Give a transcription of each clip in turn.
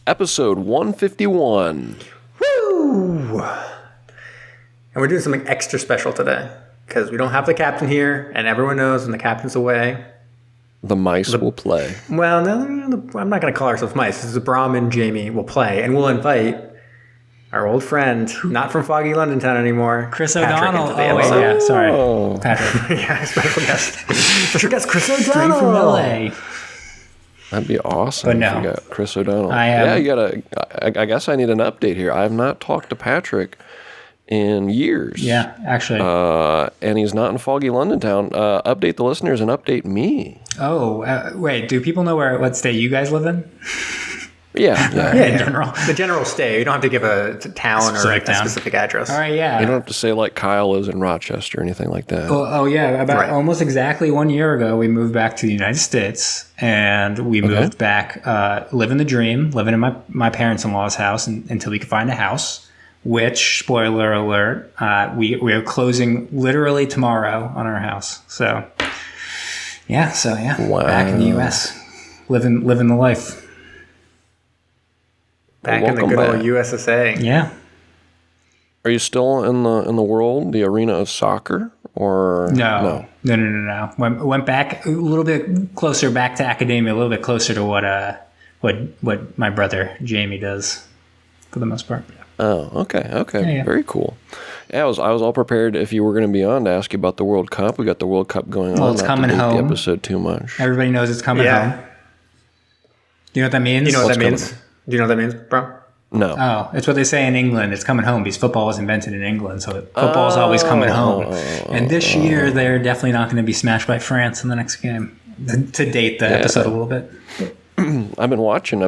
Episode 151. Woo! And we're doing something extra special today because we don't have the captain here, and everyone knows when the captain's away, The mice will play. well, no, I'm not going to call ourselves mice. This is Brom and Jamie will play, and we'll invite our old friend, not from Foggy London Town anymore, Chris Patrick, O'Donnell. into the episode. Yeah, sorry. Patrick. Yeah, special guest. Special guest, Chris O'Donnell. Straight from LA. That'd be awesome. But no. If you got Chris O'Donnell. I guess I need an update here. I have not talked to Patrick in years. Yeah, actually. And he's not in Foggy London Town. Update the listeners and update me. Wait, do people know what state you guys live in? Yeah. In general. The general stay. You don't have to give a town or a specific address. All right, yeah. You don't have to say like Kyle lives in Rochester or anything like that. About almost exactly 1 year ago, we moved back to the United States, and we moved back, living the dream, living in my parents-in-law's house until we could find a house, which, spoiler alert, we are closing literally tomorrow on our house. So, Wow. back in the U.S., living the life. Back in the good old USSA. Yeah. Are you still in the world, the arena of soccer, or No. Went back a little bit closer back to academia, a little bit closer to what my brother Jamie does, for the most part. Oh, okay. Yeah. Very cool. Yeah, I was all prepared if you were going to be on to ask you about the World Cup. We got the World Cup going on. Well, it's coming home. The episode too much. Everybody knows it's coming home. Do you know what that means? You know what that means? Do you know what that means, bro? No. Oh, it's what they say in England. It's coming home because football was invented in England, so football is always coming home. And this year, they're definitely not going to be smashed by France in the next game. To date the episode a little bit. I've been watching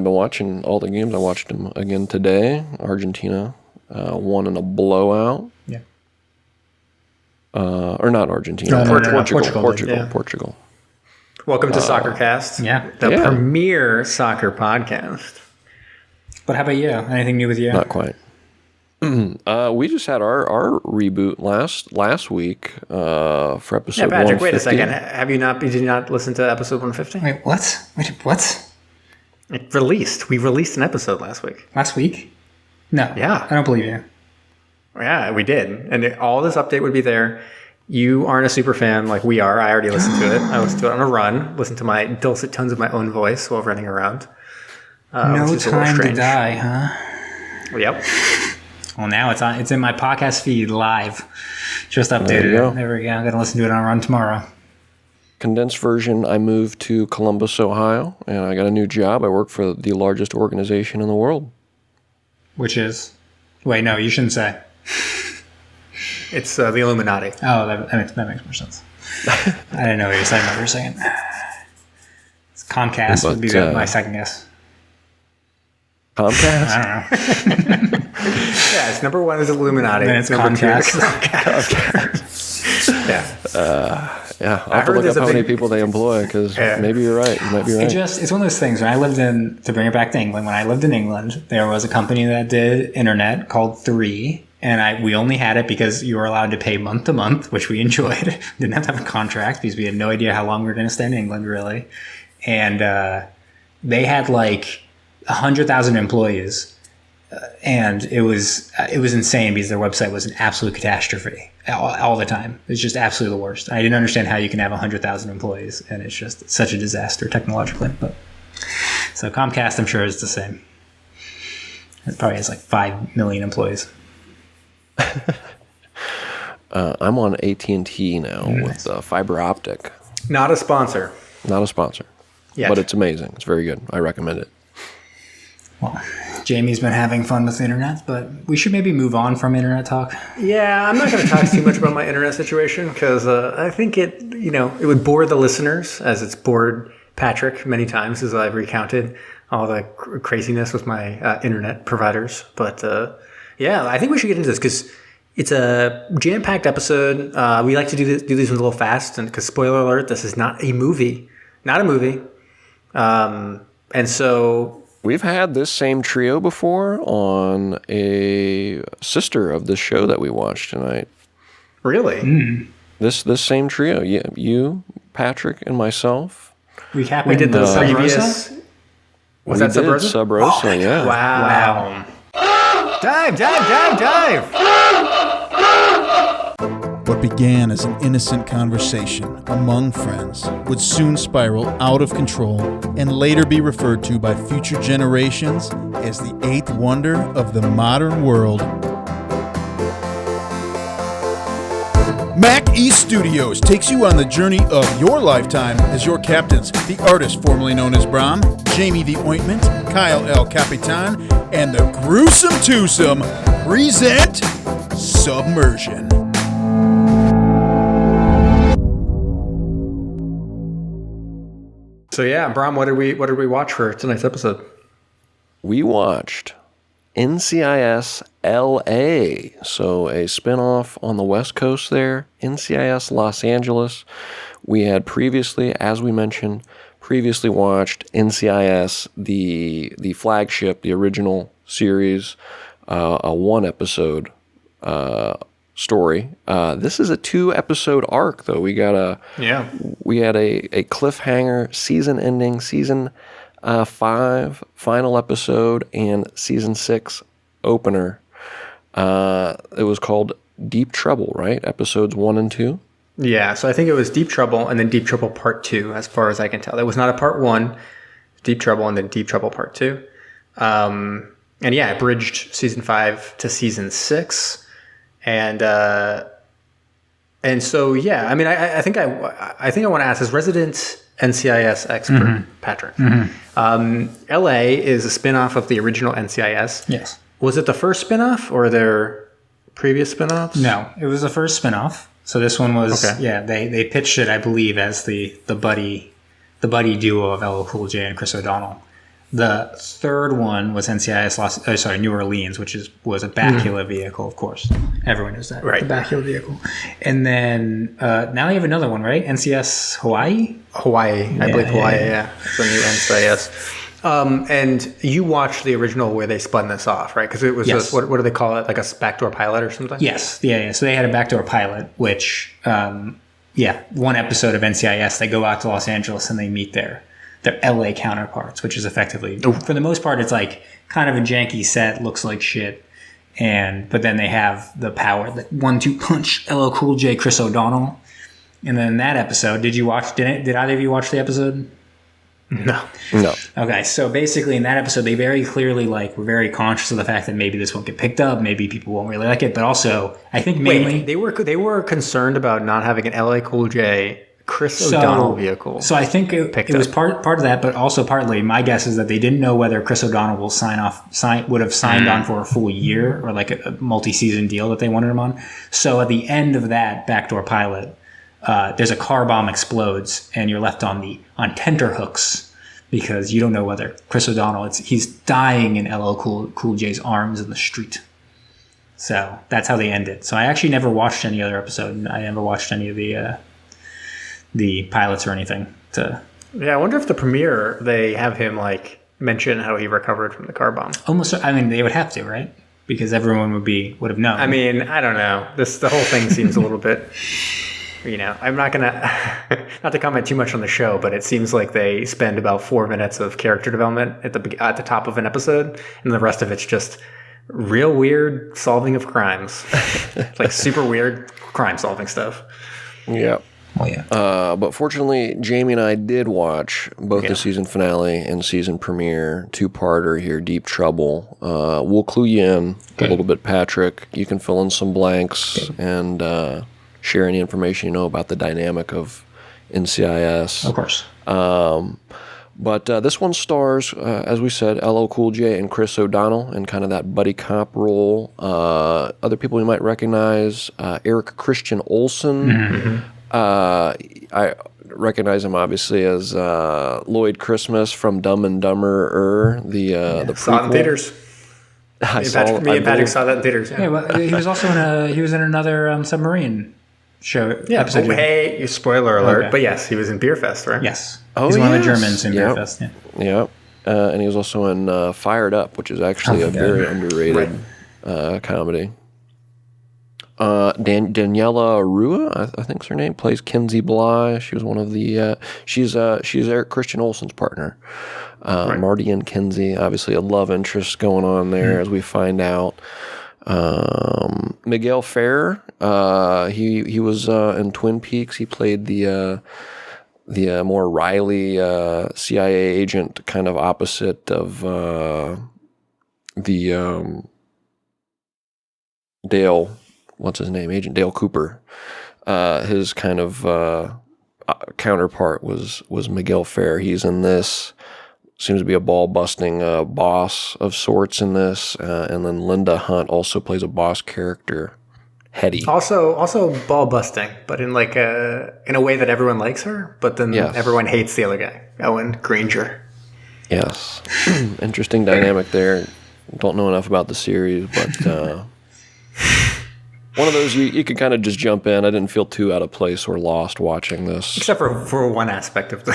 all the games. I watched them again today. Argentina won in a blowout. Yeah. Or not Argentina. Portugal. Welcome to SoccerCast. Yeah. The premier soccer podcast. But how about you? Anything new with you? Not quite. We just had our reboot last week for episode 150. Yeah, Patrick, wait a second. Did you not listen to episode 150? Wait, what? We released an episode last week. Last week? No. Yeah. I don't believe you. Yeah, we did. And all this update would be there. You aren't a super fan like we are. I already listened to it. I listened to it on a run. Listened to my dulcet tones of my own voice while running around. No Time to Die, huh? Yep. Well, now it's in my podcast feed live. Just updated it. There we go. I'm going to listen to it on a run tomorrow. Condensed version, I moved to Columbus, Ohio, and I got a new job. I work for the largest organization in the world. Which is? Wait, no, you shouldn't say. It's the Illuminati. Oh, that makes more sense. I didn't know what you were saying for a second. Comcast would be my second guess. Comcast? I don't know. Yeah, it's number one is Illuminati. Then it's number Comcast. Yeah. I'll have to look up how many people they employ, because maybe you're right. You might be right. It's one of those things. To bring it back to England, when I lived in England, there was a company that did internet called 3, and we only had it because you were allowed to pay month to month, which we enjoyed. Didn't have to have a contract because we had no idea how long we were going to stay in England, really. And they had like 100,000 employees, and it was insane because their website was an absolute catastrophe all the time. It was just absolutely the worst. I didn't understand how you can have 100,000 employees, and it's just such a disaster technologically. But so Comcast, I'm sure, is the same. It probably has like 5 million employees. I'm on AT&T now with fiber optic. Not a sponsor. Not a sponsor. Yet. But it's amazing. It's very good. I recommend it. Well, Jamie's been having fun with the internet, but we should maybe move on from internet talk. Yeah, I'm not going to talk too much about my internet situation because I think it would bore the listeners, as it's bored Patrick many times as I've recounted all the craziness with my internet providers. But I think we should get into this because it's a jam-packed episode. We like to do these ones a little fast, and because spoiler alert, this is not a movie. And so we've had this same trio before on a sister of this show that we watched tonight. Really? This same trio. You, Patrick, and myself. We did the previous. Was that did Sub Rosa? Sub Rosa, yeah. Wow. Dive, dive, dive, dive! What began as an innocent conversation among friends would soon spiral out of control and later be referred to by future generations as the eighth wonder of the modern world. Mac East Studios takes you on the journey of your lifetime as your captains, the artist formerly known as Brom, Jamie the Ointment, Kyle El Capitan, and the Gruesome Twosome present Submersion. So yeah, Brom, what did we watch for tonight's episode? We watched NCIS LA, so a spinoff on the West Coast there, NCIS Los Angeles. We had previously, as we mentioned, watched NCIS, the flagship, the original series, a one-episode story. This is a 2-episode arc, though. We had a cliffhanger, season-ending, season 5 final episode, and season 6 opener. It was called Deep Trouble, right? Episodes 1 and 2. Yeah, so I think it was Deep Trouble and then Deep Trouble Part 2, as far as I can tell. That was not a Part 1, Deep Trouble, and then Deep Trouble Part 2. And yeah, it bridged season 5 to season 6. And so, yeah, I mean, I think I want to ask, as resident NCIS expert, Patrick, LA is a spinoff of the original NCIS. Yes. Was it the first spinoff, or are there previous spinoffs? No, it was the first spinoff. So this one was, they pitched it, I believe, as the buddy duo of LL Cool J and Chris O'Donnell. The third one was NCIS New Orleans, which was a Bacula vehicle, of course. Everyone knows that. Right. The Bacula vehicle. And then now you have another one, right? NCIS Hawaii? Hawaii. I believe Hawaii, yeah. It's a new NCIS. And you watched the original where they spun this off, right? Because it was what do they call it? Like a backdoor pilot or something? Yes. Yeah. So they had a backdoor pilot, which, one episode of NCIS, they go out to Los Angeles and they meet their LA counterparts, which is effectively, for the most part, it's like kind of a janky set, looks like shit. But then they have the power, the 1-2 punch, LL Cool J, Chris O'Donnell. And then that episode, did either of you watch the episode? No. Okay, so basically in that episode, they very clearly were very conscious of the fact that maybe this won't get picked up, maybe people won't really like it, but also I think mainly they were concerned about not having an LA Cool J Chris O'Donnell vehicle. So I think it was part of that, but also partly my guess is that they didn't know whether Chris O'Donnell would have signed on for a full year or like a multi-season deal that they wanted him on. So at the end of that backdoor pilot, there's a car bomb explodes and you're left on tenterhooks because you don't know whether Chris O'Donnell, he's dying in LL Cool J's arms in the street. So that's how they end it. So I actually never watched any other episode. I never watched any of the pilots or anything. I wonder if the premiere they have him mention how he recovered from the car bomb. Almost, I mean, they would have to, right? Because everyone would have known. I mean, I don't know. The whole thing seems a little bit. I'm not gonna not to comment too much on the show, but it seems like they spend about 4 minutes of character development at the top of an episode, and the rest of it's just real weird solving of crimes, like super weird crime solving stuff. Yeah. Oh, yeah. But fortunately, Jamie and I did watch both the season finale and season premiere, 2-parter here, Deep Trouble. We'll clue you in a little bit, Patrick. You can fill in some blanks and share any information you know about the dynamic of NCIS. Of course. But this one stars, as we said, LL Cool J and Chris O'Donnell in kind of that buddy cop role. Other people you might recognize, Eric Christian Olsen. Mm-hmm. I recognize him obviously as Lloyd Christmas from Dumb and Dumber. The saw it in theaters. Me and Patrick saw that in theaters. Yeah, well, he was also in another submarine show. Yeah. Episode. Hey, spoiler alert! Okay. But yes, he was in Beer Fest, right? Yes. Oh, he's one of the Germans in Beer Fest. Yeah. Yep. And he was also in Fired Up, which is actually a very underrated comedy. Daniela Rua, I think's her name, plays Kinsey Bly. She was one of the. She's Eric Christian Olsen's partner. Right. Marty and Kinsey, obviously a love interest going on there, as we find out. Miguel Ferrer, he was in Twin Peaks. He played the more Riley CIA agent, kind of opposite of the Dale. What's his name? Agent Dale Cooper. His kind of counterpart was Miguel Ferrer. He's in this. Seems to be a ball-busting boss of sorts in this. And then Linda Hunt also plays a boss character, Hetty. Also ball busting, but in like in a way that everyone likes her, but then everyone hates the other guy, Owen Granger. Yes. Interesting dynamic there. Don't know enough about the series, but one of those you can kind of just jump in. I didn't feel too out of place or lost watching this. Except for one aspect of the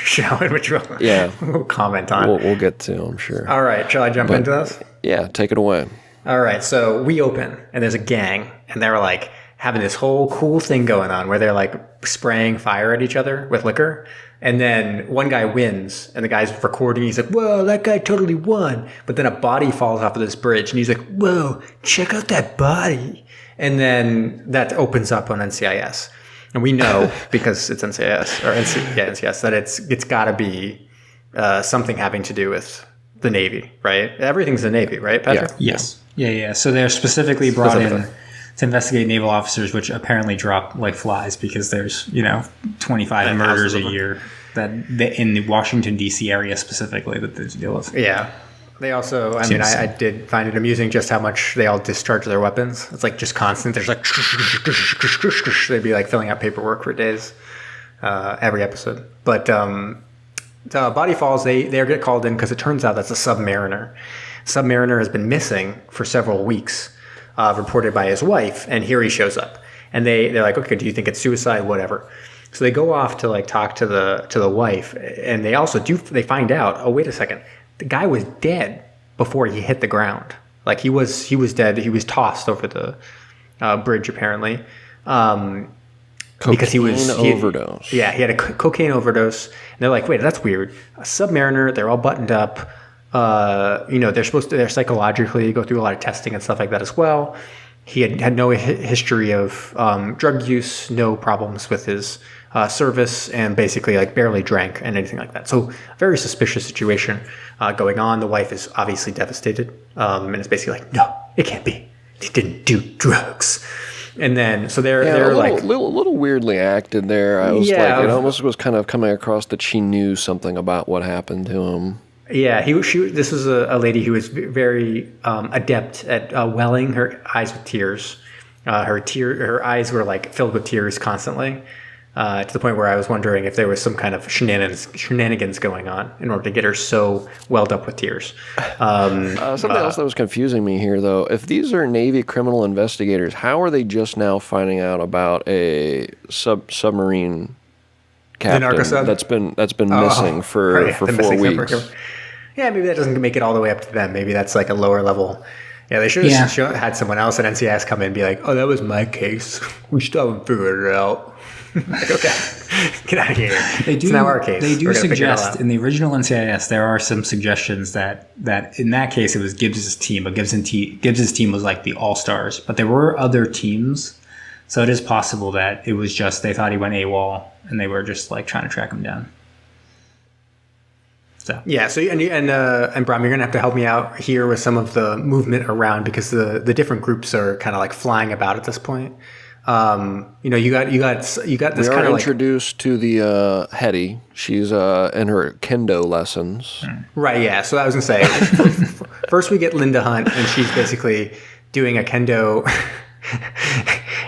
show, which we'll comment on. We'll get to, I'm sure. All right, shall I jump into this? Yeah, take it away. All right, so we open, and there's a gang, and they're like having this whole cool thing going on where they're like spraying fire at each other with liquor. And then one guy wins, and the guy's recording. He's like, whoa, that guy totally won. But then a body falls off of this bridge, and he's like, whoa, check out that body. And then that opens up on NCIS. And we know, because it's NCIS, or NCIS, that it's got to be something having to do with the Navy, right? Everything's the Navy, right, Patrick? Yeah. Yes. Yeah. So they're specifically brought in to investigate naval officers, which apparently drop like flies because there's 25 murders a year that in the Washington D.C. area specifically that they deal with. Yeah, they also. I did find it amusing just how much they all discharge their weapons. It's like just constant. There's like they'd be like filling out paperwork for days every episode. But the body falls. They get called in because it turns out that's a submariner. Submariner has been missing for several weeks. Reported by his wife, and here he shows up, and they're like, okay, do you think it's suicide? Whatever. So they go off to like talk to the wife, and they also they find out, oh wait a second, the guy was dead before he hit the ground. Like he was dead. He was tossed over the bridge apparently because he overdose. He had a cocaine overdose. And they're like, wait, that's weird. A submariner. They're all buttoned up. They're psychologically go through a lot of testing and stuff like that as well. He had no history of drug use, no problems with his service, and basically like barely drank and anything like that. So very suspicious situation going on. The wife is obviously devastated, and it's basically like, no, it can't be. He didn't do drugs. And then so they're like a little weirdly acted there. I was like, it almost was kind of coming across that she knew something about what happened to him. Yeah, this was a lady who was very adept at welling her eyes with tears. Her eyes were like filled with tears constantly, to the point where I was wondering if there was some kind of shenanigans going on in order to get her so welled up with tears. Something else that was confusing me here, though, if these are Navy criminal investigators, how are they just now finding out about a submarine captain that's been missing for 4 weeks? Yeah, maybe that doesn't make it all the way up to them. Maybe that's like a lower level. Yeah, they should have had someone else at NCIS come in and be like, oh, that was my case. We still haven't figured it out. Like, okay, get out of here. It's now our case. They do suggest, in the original NCIS, there are some suggestions that in that case, it was Gibbs' team, but Gibbs' team was like the all-stars. But there were other teams, so it is possible that it was just they thought he went AWOL, and they were just like trying to track him down. So. Yeah, so and Brom, you're gonna have to help me out here with some of the movement around because the different groups are kind of like flying about at this point. You got this kind of like introduced to the Hetty. She's in her kendo lessons. Right. Yeah. So I was gonna say first we get Linda Hunt, and she's basically doing a kendo.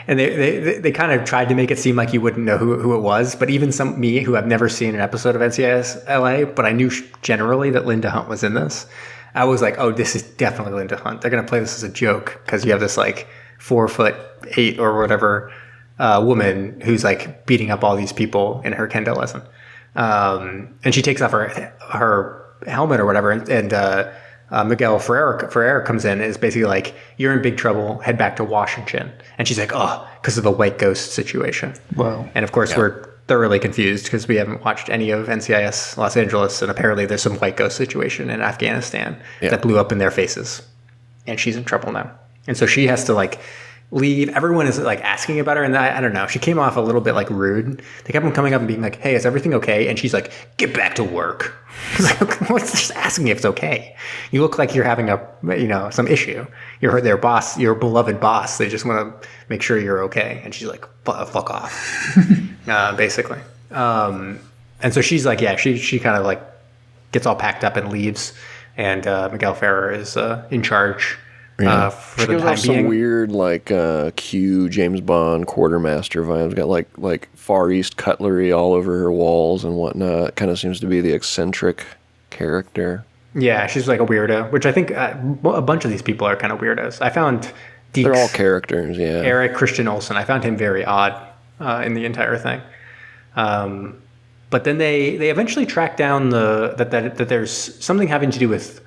And they kind of tried to make it seem like you wouldn't know who it was, but even me who have never seen an episode of NCIS LA, but I knew generally that Linda Hunt was in this. I was like, oh, this is definitely Linda Hunt. They're gonna play this as a joke because you have this like 4'8" or whatever woman who's like beating up all these people in her kendo lesson, and she takes off her helmet or whatever, and Miguel Ferrer comes in and is basically like, you're in big trouble, head back to Washington. And she's like, oh, because of the white ghost situation. Whoa. And of course, we're thoroughly confused because we haven't watched any of NCIS Los Angeles, and apparently there's some white ghost situation in Afghanistan that blew up in their faces. And she's in trouble now. And so she has to like leave. Everyone is like asking about her, and I don't know. She came off a little bit like rude. They kept on coming up and being like, "Hey, is everything okay?" And she's like, "Get back to work." Like, what's just asking if it's okay? You look like you're having some issue. You're their boss, your beloved boss. They just want to make sure you're okay. And she's like, "Fuck off," basically. And so she's like, she kind of like gets all packed up and leaves, and Miguel Ferrer is in charge. For the time being. Some weird like Q James Bond quartermaster vibes. Got like Far East cutlery all over her walls and whatnot. Kind of seems to be the eccentric character. Yeah, she's like a weirdo, which I think a bunch of these people are kind of weirdos. I found they're all characters. Yeah, Eric Christian Olsen. I found him very odd in the entire thing. But then they eventually track down that there's something having to do with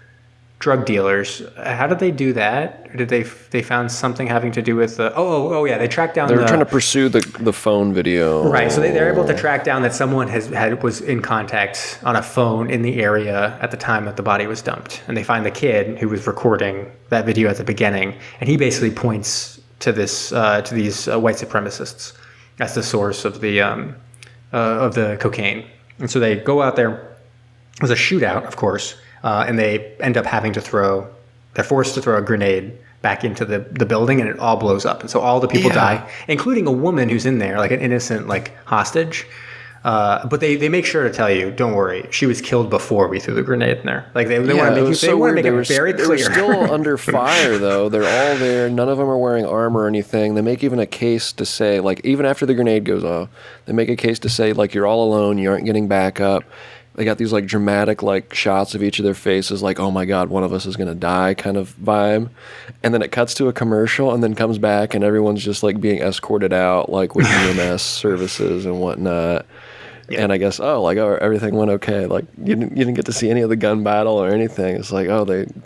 drug dealers. How did they do that? Or did they found something having to do with they tracked down. They were trying to pursue the phone video, right? So they're able to track down that someone was in contact on a phone in the area at the time that the body was dumped, and they find the kid who was recording that video at the beginning, and he basically points to these white supremacists as the source of the cocaine, and so they go out there. There's a shootout, of course. And they end up they're forced to throw a grenade back into the building, and it all blows up. And so all the people die, including a woman who's in there, like an innocent hostage. But they make sure to tell you, don't worry, she was killed before we threw the grenade in there. Like they want to make it very clear. They're still under fire though. They're all there. None of them are wearing armor or anything. They make even a case to say, like, even after the grenade goes off, they make a case to say, like, you're all alone. You aren't getting back up. They got these like dramatic like shots of each of their faces, like, oh my God, one of us is gonna die kind of vibe. And then it cuts to a commercial and then comes back and everyone's just like being escorted out like with EMS services and whatnot. Yeah. And I guess everything went okay. Like you didn't get to see any of the gun battle or anything. It's like,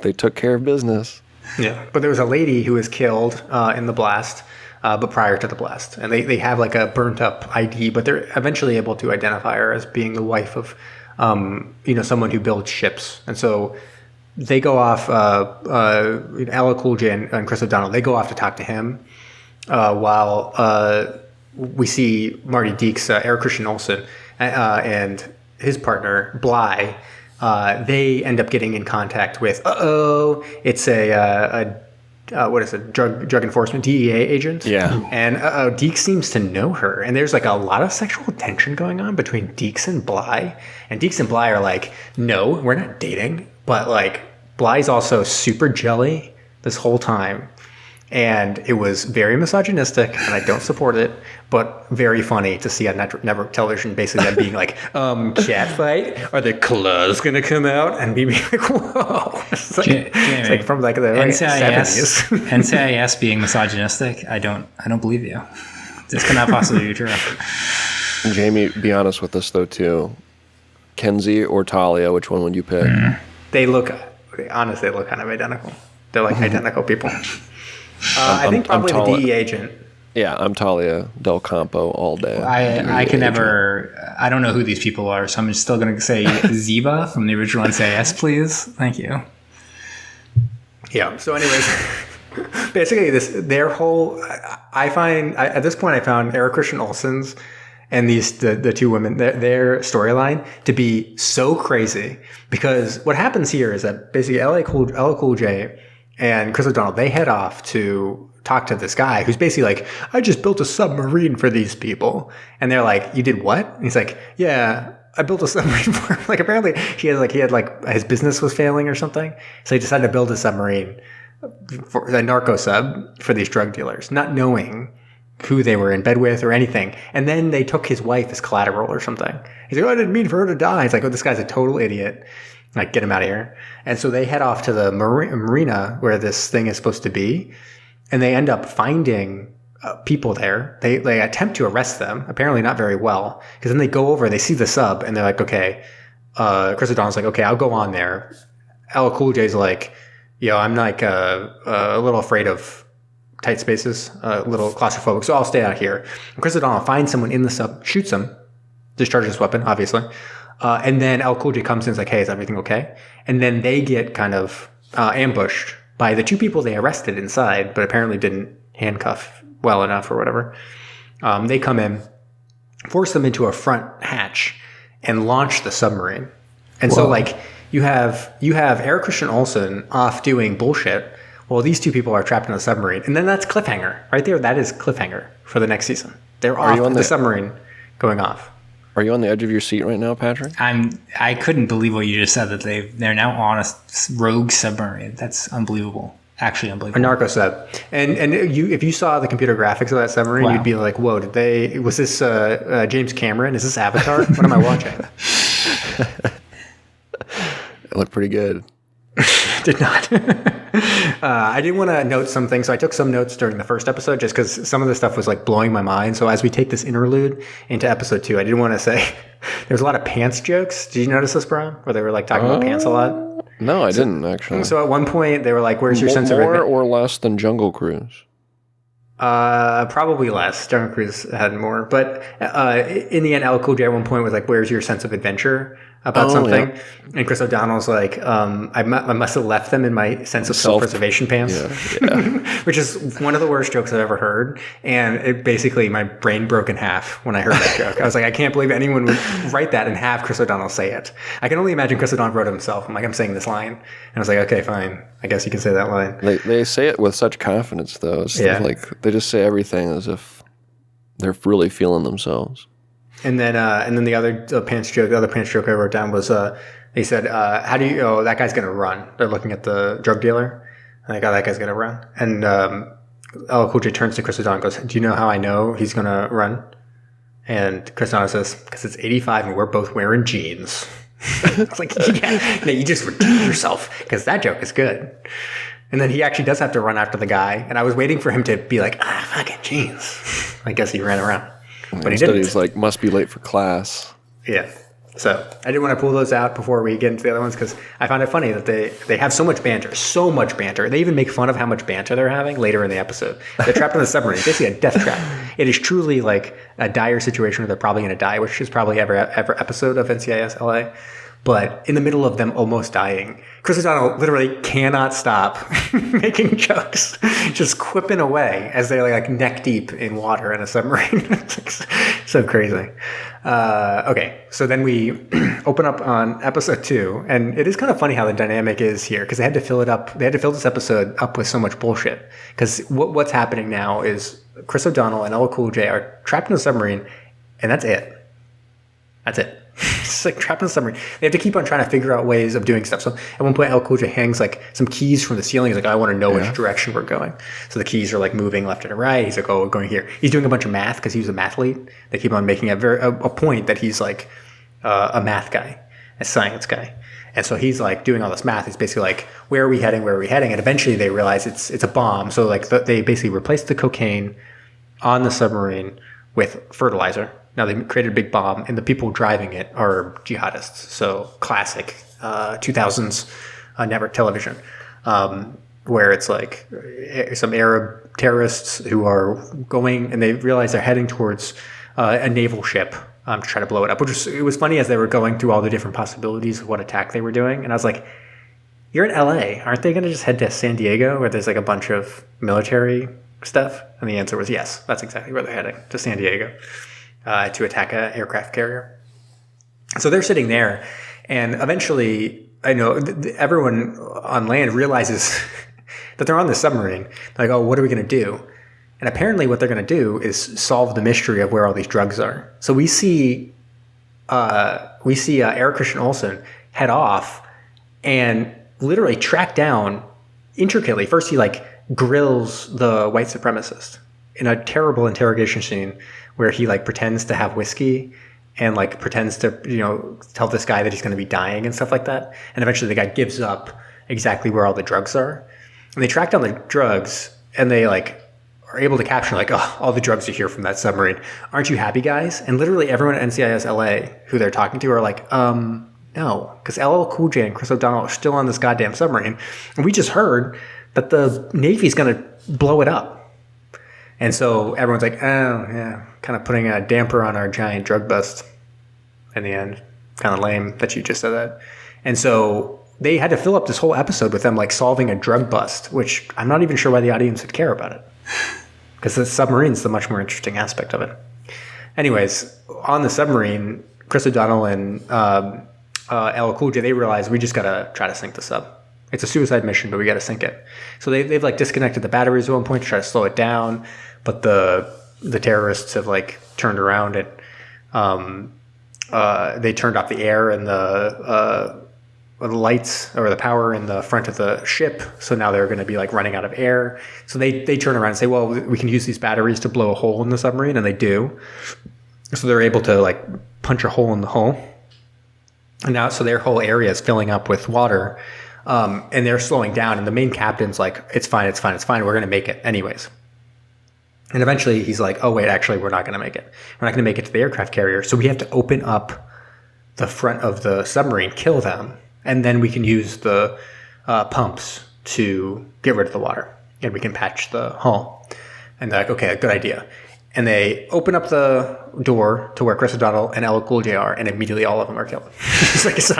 they took care of business. Yeah. But there was a lady who was killed in the blast. But prior to the blast, and they have like a burnt up ID, but they're eventually able to identify her as being the wife of someone who builds ships. And so they go off, LL Cool J and Chris O'Donnell, they go off to talk to him while we see Marty Deeks, Eric Christian Olsen, and his partner, Bly. They end up getting in contact with, it's what is it? Drug enforcement, DEA agent. Yeah. And Deeks seems to know her. And there's like a lot of sexual tension going on between Deeks and Bly. And Deeks and Bly are like, no, we're not dating. But like, Bly's also super jelly this whole time. And it was very misogynistic, and I don't support it, but very funny to see on network television basically them being like, catfight? Are the claws going to come out? And me being like, whoa. It's like from like the NCIS, 70s. NCIS being misogynistic, I don't believe you. This cannot possibly be true. Jamie, be honest with us though too. Kenzie or Talia, which one would you pick? They look kind of identical. They're like identical people. I think probably the DE agent. Yeah, I'm Talia Del Campo all day. I can never. I don't know who these people are, so I'm still going to say Ziba from the original NCIS, please. Thank you. Yeah. So, anyways, basically, their whole. At this point, I found Eric Christian Olsen's and the two women their storyline to be so crazy, because what happens here is that basically LL Cool J and Chris O'Donnell, they head off to talk to this guy who's basically like, I just built a submarine for these people. And they're like, you did what? And he's like, yeah, I built a submarine for him. Like, apparently he had his business was failing or something. So he decided to build a submarine, for a narco sub for these drug dealers, not knowing who they were in bed with or anything. And then they took his wife as collateral or something. He's like, I didn't mean for her to die. He's like, this guy's a total idiot. Like, get him out of here. And so they head off to the marina where this thing is supposed to be. And they end up finding people there. They attempt to arrest them, apparently not very well. Because then they go over, they see the sub, and they're like, okay. Chris O'Donnell's like, okay, I'll go on there. LL Cool J's like, I'm like a little afraid of tight spaces, a little claustrophobic, so I'll stay out here. And Chris O'Donnell finds someone in the sub, shoots him, discharges his weapon, obviously. And then LL Cool J comes in and is like, hey, is everything okay? And then they get kind of ambushed by the two people they arrested inside, but apparently didn't handcuff well enough or whatever. They come in, force them into a front hatch, and launch the submarine. And so, like, you have Eric Christian Olsen off doing bullshit while these two people are trapped in a submarine. And then that's cliffhanger. Right there, that is cliffhanger for the next season. They're off the submarine going off. Are you on the edge of your seat right now, Patrick? I couldn't believe what you just said, that they're now on a rogue submarine. That's unbelievable. Actually unbelievable. A narco sub. And if you saw the computer graphics of that submarine, you'd be like, whoa, was this James Cameron? Is this Avatar? What am I watching? It looked pretty good. Did not. I did want to note something. So I took some notes during the first episode just because some of the stuff was like blowing my mind. So as we take this interlude into episode 2, I did want to say there's a lot of pants jokes. Did you notice this, Brom? Where they were like talking about pants a lot? No, I didn't actually. So at one point they were like, where's your sense of more or less than Jungle Cruise? Probably less. Jungle Cruise had more. But in the end, LL Cool J at one point was like, where's your sense of adventure? About something, yeah. And Chris O'Donnell's like, I must have left them in my sense of self-preservation pants, which is one of the worst jokes I've ever heard. And it basically, my brain broke in half when I heard that joke. I was like, I can't believe anyone would write that and have Chris O'Donnell say it. I can only imagine Chris O'Donnell wrote it himself. I'm like, I'm saying this line. And I was like, okay, fine. I guess you can say that line. They say it with such confidence, though. It's like they just say everything as if they're really feeling themselves. And then the other pants joke I wrote down was they said, "How do you? Oh, that guy's gonna run." They're looking at the drug dealer, and they go, "That guy's gonna run." And LL Cool J turns to Chris O'Donnell and goes, "Do you know how I know he's gonna run?" And Chris O'Donnell says, "Because it's 85 and we're both wearing jeans." It's like, no, you just redeemed yourself because that joke is good. And then he actually does have to run after the guy, and I was waiting for him to be like, fucking jeans. I guess he ran around. But instead he's like, must be late for class. Yeah. So I didn't want to pull those out before we get into the other ones because I found it funny that they have so much banter. They even make fun of how much banter they're having later in the episode. They're trapped in the submarine. It's basically a death trap. It is truly like a dire situation where they're probably going to die, which is probably every episode of NCIS LA. But in the middle of them almost dying, Chris O'Donnell literally cannot stop making jokes, just quipping away as they're like neck deep in water in a submarine. It's so crazy. Okay, so then we open up on episode 2, and it is kind of funny how the dynamic is here because they had to fill it up. They had to fill this episode up with so much bullshit because what's happening now is Chris O'Donnell and LL Cool J are trapped in a submarine, and that's it. That's it. It's like trapped in the submarine. They have to keep on trying to figure out ways of doing stuff. So at one point, LL Cool J hangs like some keys from the ceiling. He's like, I want to know which direction we're going. So the keys are like moving left and right. He's like, oh, we're going here. He's doing a bunch of math because he's a mathlete. They keep on making a point that he's like a math guy, a science guy. And so he's like doing all this math. He's basically like, where are we heading? Where are we heading? And eventually they realize it's a bomb. So like they basically replaced the cocaine on the submarine with fertilizer. Now they created a big bomb, and the people driving it are jihadists. So classic 2000s network television, where it's like some Arab terrorists who are going, and they realize they're heading towards a naval ship to try to blow it up. It was funny as they were going through all the different possibilities of what attack they were doing, and I was like, "You're in LA, aren't they going to just head to San Diego, where there's like a bunch of military stuff?" And the answer was yes. That's exactly where they're heading, to San Diego. To attack an aircraft carrier. So they're sitting there, and eventually, I know everyone on land realizes that they're on the submarine. They're like, oh, what are we going to do? And apparently what they're going to do is solve the mystery of where all these drugs are. So we see Eric Christian Olsen head off and literally track down intricately. First, he like grills the white supremacist in a terrible interrogation scene where he like pretends to have whiskey and like pretends to, tell this guy that he's going to be dying and stuff like that. And eventually the guy gives up exactly where all the drugs are. And they track down the drugs, and they like are able to capture like, oh, all the drugs are here from that submarine. Aren't you happy, guys? And literally everyone at NCIS LA who they're talking to are like, no, no, because LL Cool J and Chris O'Donnell are still on this goddamn submarine, and we just heard that the Navy's going to blow it up. And so everyone's like, oh, yeah, kind of putting a damper on our giant drug bust in the end. Kind of lame that you just said that. And so they had to fill up this whole episode with them like solving a drug bust, which I'm not even sure why the audience would care about it. Because the submarine's the much more interesting aspect of it. Anyways, on the submarine, Chris O'Donnell and LL Cool J, they realize we just got to try to sink the sub. It's a suicide mission, but we got to sink it. So they've like disconnected the batteries at one point to try to slow it down. But the terrorists have like turned around and they turned off the air and the lights or the power in the front of the ship. So now they're going to be like running out of air. So they turn around and say, well, we can use these batteries to blow a hole in the submarine. And they do. So they're able to like punch a hole in the hull. And now, so their whole area is filling up with water. And they're slowing down. And the main captain's like, it's fine. We're going to make it anyways. And eventually he's like, oh, wait, actually, we're not going to make it. We're not going to make it to the aircraft carrier. So we have to open up the front of the submarine, kill them. And then we can use the pumps to get rid of the water. And we can patch the hull. And they're like, okay, good idea. And they open up the door to where Chris O'Donnell and LL Cool J are, and immediately all of them are killed. It's like, it's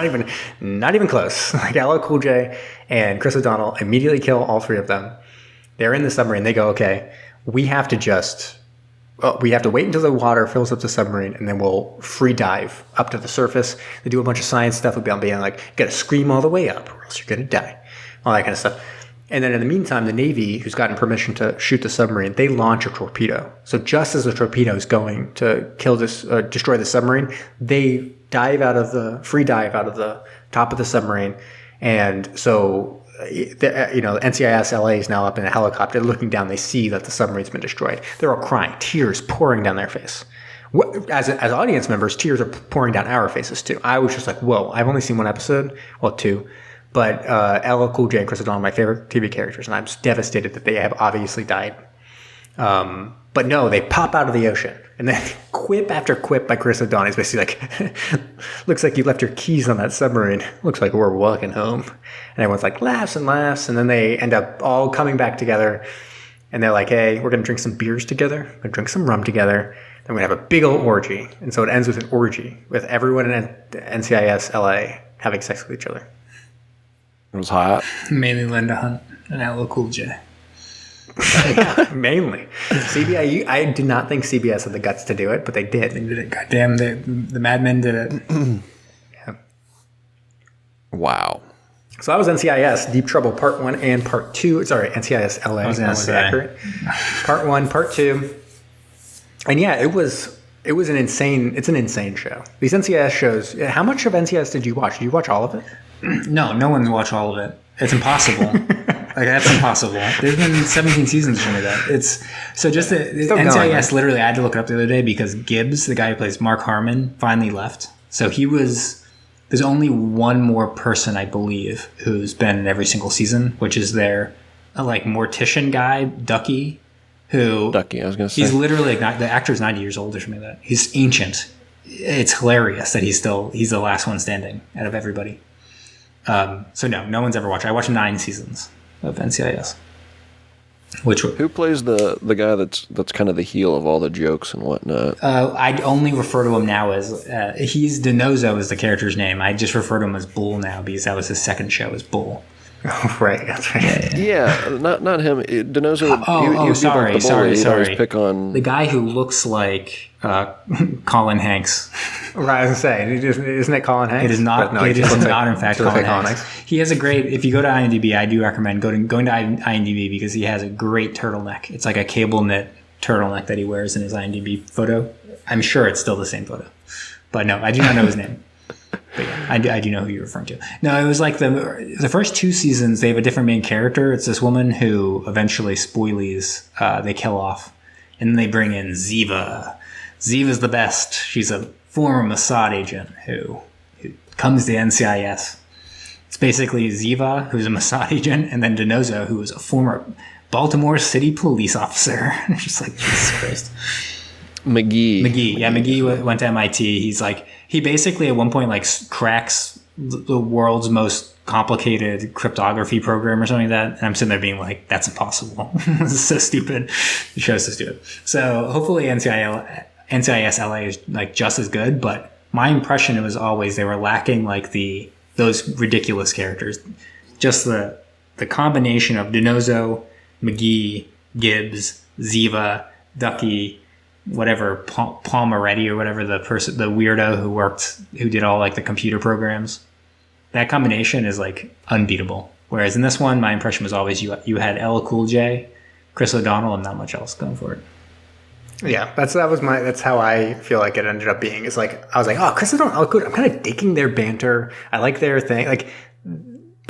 not even close. Like LL Cool J and Chris O'Donnell immediately kill all three of them. They're in the submarine. They go, okay, we have to wait until the water fills up the submarine, and then we'll free dive up to the surface. They do a bunch of science stuff about being like, you gotta scream all the way up, or else you're gonna die. All that kind of stuff. And then in the meantime, the Navy, who's gotten permission to shoot the submarine, they launch a torpedo. So just as the torpedo is going to destroy the submarine, they free dive out of the top of the submarine. And so, NCIS LA is now up in a helicopter looking down. They see that the submarine's been destroyed. They're all crying, tears pouring down their face. As audience members, tears are pouring down our faces too. I was just like, whoa, I've only seen one episode, well, two. But LL Cool J and Chris O'Donnell are my favorite TV characters, and I'm just devastated that they have obviously died. But no, they pop out of the ocean. And then quip after quip by Chris O'Donnell is basically like, looks like you left your keys on that submarine. Looks like we're walking home. And everyone's like, laughs and laughs. And then they end up all coming back together. And they're like, hey, we're going to drink some beers together. We're going to drink some rum together. Then we're going to have a big old orgy. And so it ends with an orgy with everyone in NCIS LA having sex with each other. It was hot. Mainly Linda Hunt and LL Cool J. Mainly. I did not think CBS had the guts to do it, but they did. They did it. Goddamn, the Mad Men did it. Yeah. Wow. So that was NCIS, Deep Trouble Part 1 and Part 2. Sorry, NCIS LA. I was going to say. Accurate. Part 1, Part 2. And yeah, it's an insane show. These NCIS shows, how much of NCIS did you watch? Did you watch all of it? No one's watched all of it. It's impossible. That's impossible. There's been 17 seasons of that. It's so just the NCIS. Going, literally, I had to look it up the other day because Gibbs, the guy who plays Mark Harmon, finally left. So there's only one more person, I believe, who's been in every single season, which is their mortician guy, Ducky. I was going to say. He's literally the actor's 90 years old or something like that. He's ancient. It's hilarious that he's the last one standing out of everybody. So no one's ever watched. I watched 9 seasons of NCIS. Who plays the guy that's kind of the heel of all the jokes and whatnot? I only refer to him now as he's DiNozzo is the character's name. I just refer to him as Bull now because that was his second show as Bull. Oh, right, that's right. Yeah, not him. DiNozzo. Sorry. Pick on the guy who looks like Colin Hanks. Right, I was going to say, isn't it Colin Hanks? It is not. It is not, in fact, Colin Hanks. He has a great. If you go to IMDb, I do recommend going to IMDb because he has a great turtleneck. It's like a cable knit turtleneck that he wears in his IMDb photo. I'm sure it's still the same photo, but no, I do not know his name. But yeah, I do know who you're referring to. No, it was like the first 2 seasons, they have a different main character. It's this woman who eventually spoilies, they kill off. And then they bring in Ziva. Ziva's the best. She's a former Mossad agent who comes to NCIS. It's basically Ziva, who's a Mossad agent, and then DiNozzo, who is a former Baltimore City police officer. It's just like, Jesus Christ. McGee. Yeah, McGee went to MIT. He basically at one point cracks the world's most complicated cryptography program or something like that. And I'm sitting there being like, that's impossible. This is so stupid. The show's so stupid. So hopefully NCIS LA is like just as good, but my impression was always they were lacking like those ridiculous characters. Just the combination of Dinozo, McGee, Gibbs, Ziva, Ducky, whatever, Palmeretti or whatever, the weirdo who did all like the computer programs. That combination is like unbeatable. Whereas in this one, my impression was always you had LL Cool J, Chris O'Donnell, and not much else going for it. Yeah, that's how I feel like it ended up being. It's like I was like, oh, Chris O'Donnell, good. I'm kind of digging their banter. I like their thing. Like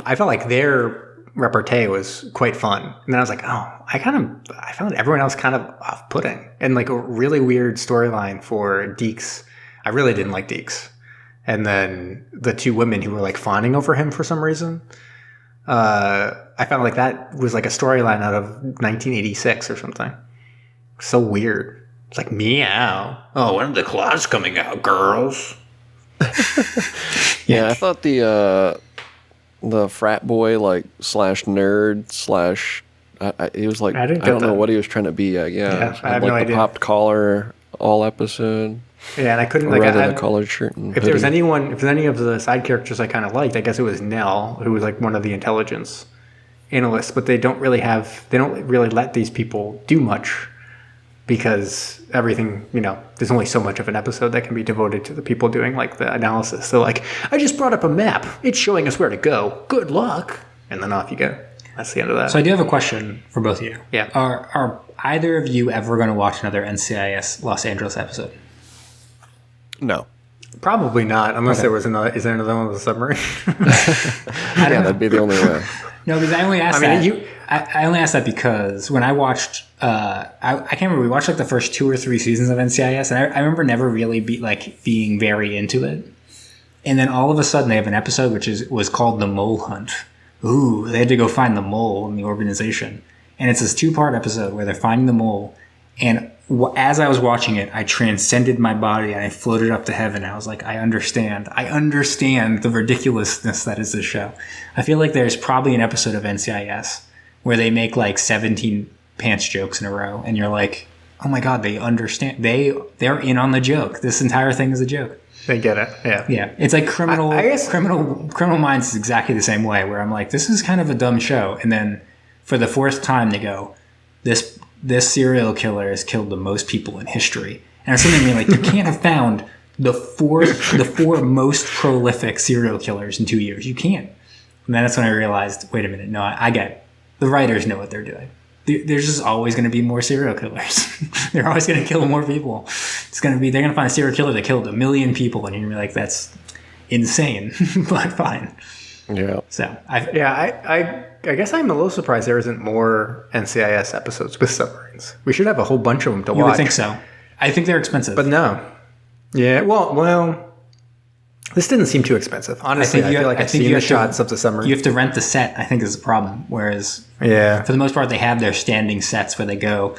I felt like their repartee was quite fun. And then I was like, oh, I found everyone else kind of off-putting and like a really weird storyline for Deeks. I really didn't like Deeks. And then the two women who were like fawning over him for some reason. I found like that was like a storyline out of 1986 or something. So weird. It's like, meow. Oh, when are the claws coming out, girls? Yeah, I thought the frat boy like slash nerd slash he was like I don't know what he was trying to be at. Yeah, I have like no the idea. popped collar all episode. Yeah, and I couldn't Or like rather the collared shirt. And if there was hoodie. if there's any of the side characters I kind of liked, I guess it was Nell, who was like one of the intelligence analysts. But they don't really let these people do much because everything, there's only so much of an episode that can be devoted to the people doing like the analysis. So like, I just brought up a map. It's showing us where to go. Good luck. And then off you go. That's the end of that. So I do have a question for both of you. Yeah. Are either of you ever going to watch another NCIS Los Angeles episode? No. Probably not, unless there was another. Is there another one with a submarine? Yeah, that'd be the only way. No, because I only asked I only asked that because when I watched, I can't remember. We watched like the first 2 or 3 seasons of NCIS, and I remember never really being very into it. And then all of a sudden, they have an episode which was called The Mole Hunt. Ooh, they had to go find the mole in the organization, and it's this 2-part episode where they're finding the mole. And as I was watching it, I transcended my body and I floated up to heaven. I was like, I understand the ridiculousness that is this show. I feel like there's probably an episode of NCIS where they make like 17 pants jokes in a row. And you're like, oh my God, they understand. They're in on the joke. This entire thing is a joke. They get it. Yeah. Yeah. It's like Criminal Criminal Minds is exactly the same way, where I'm like, this is kind of a dumb show. And then for the 4th time, they go, this serial killer has killed the most people in history. And I'm sitting there being like, you can't have found the four most prolific serial killers in 2 years. You can't. And then that's when I realized, wait a minute, no, I get it. The writers know what they're doing. There's just always going to be more serial killers. They're always going to kill more people. They're going to find a serial killer that killed 1 million people, and you're going to be like, that's insane, but fine. Yeah. So I guess I'm a little surprised there isn't more NCIS episodes with submarines. We should have a whole bunch of them to watch. You would think so. I think they're expensive. But no. Yeah, well, this didn't seem too expensive. Honestly, I feel like I've seen the shots of the submarine. You have to rent the set, I think, is the problem. Whereas, for the most part, they have their standing sets where they go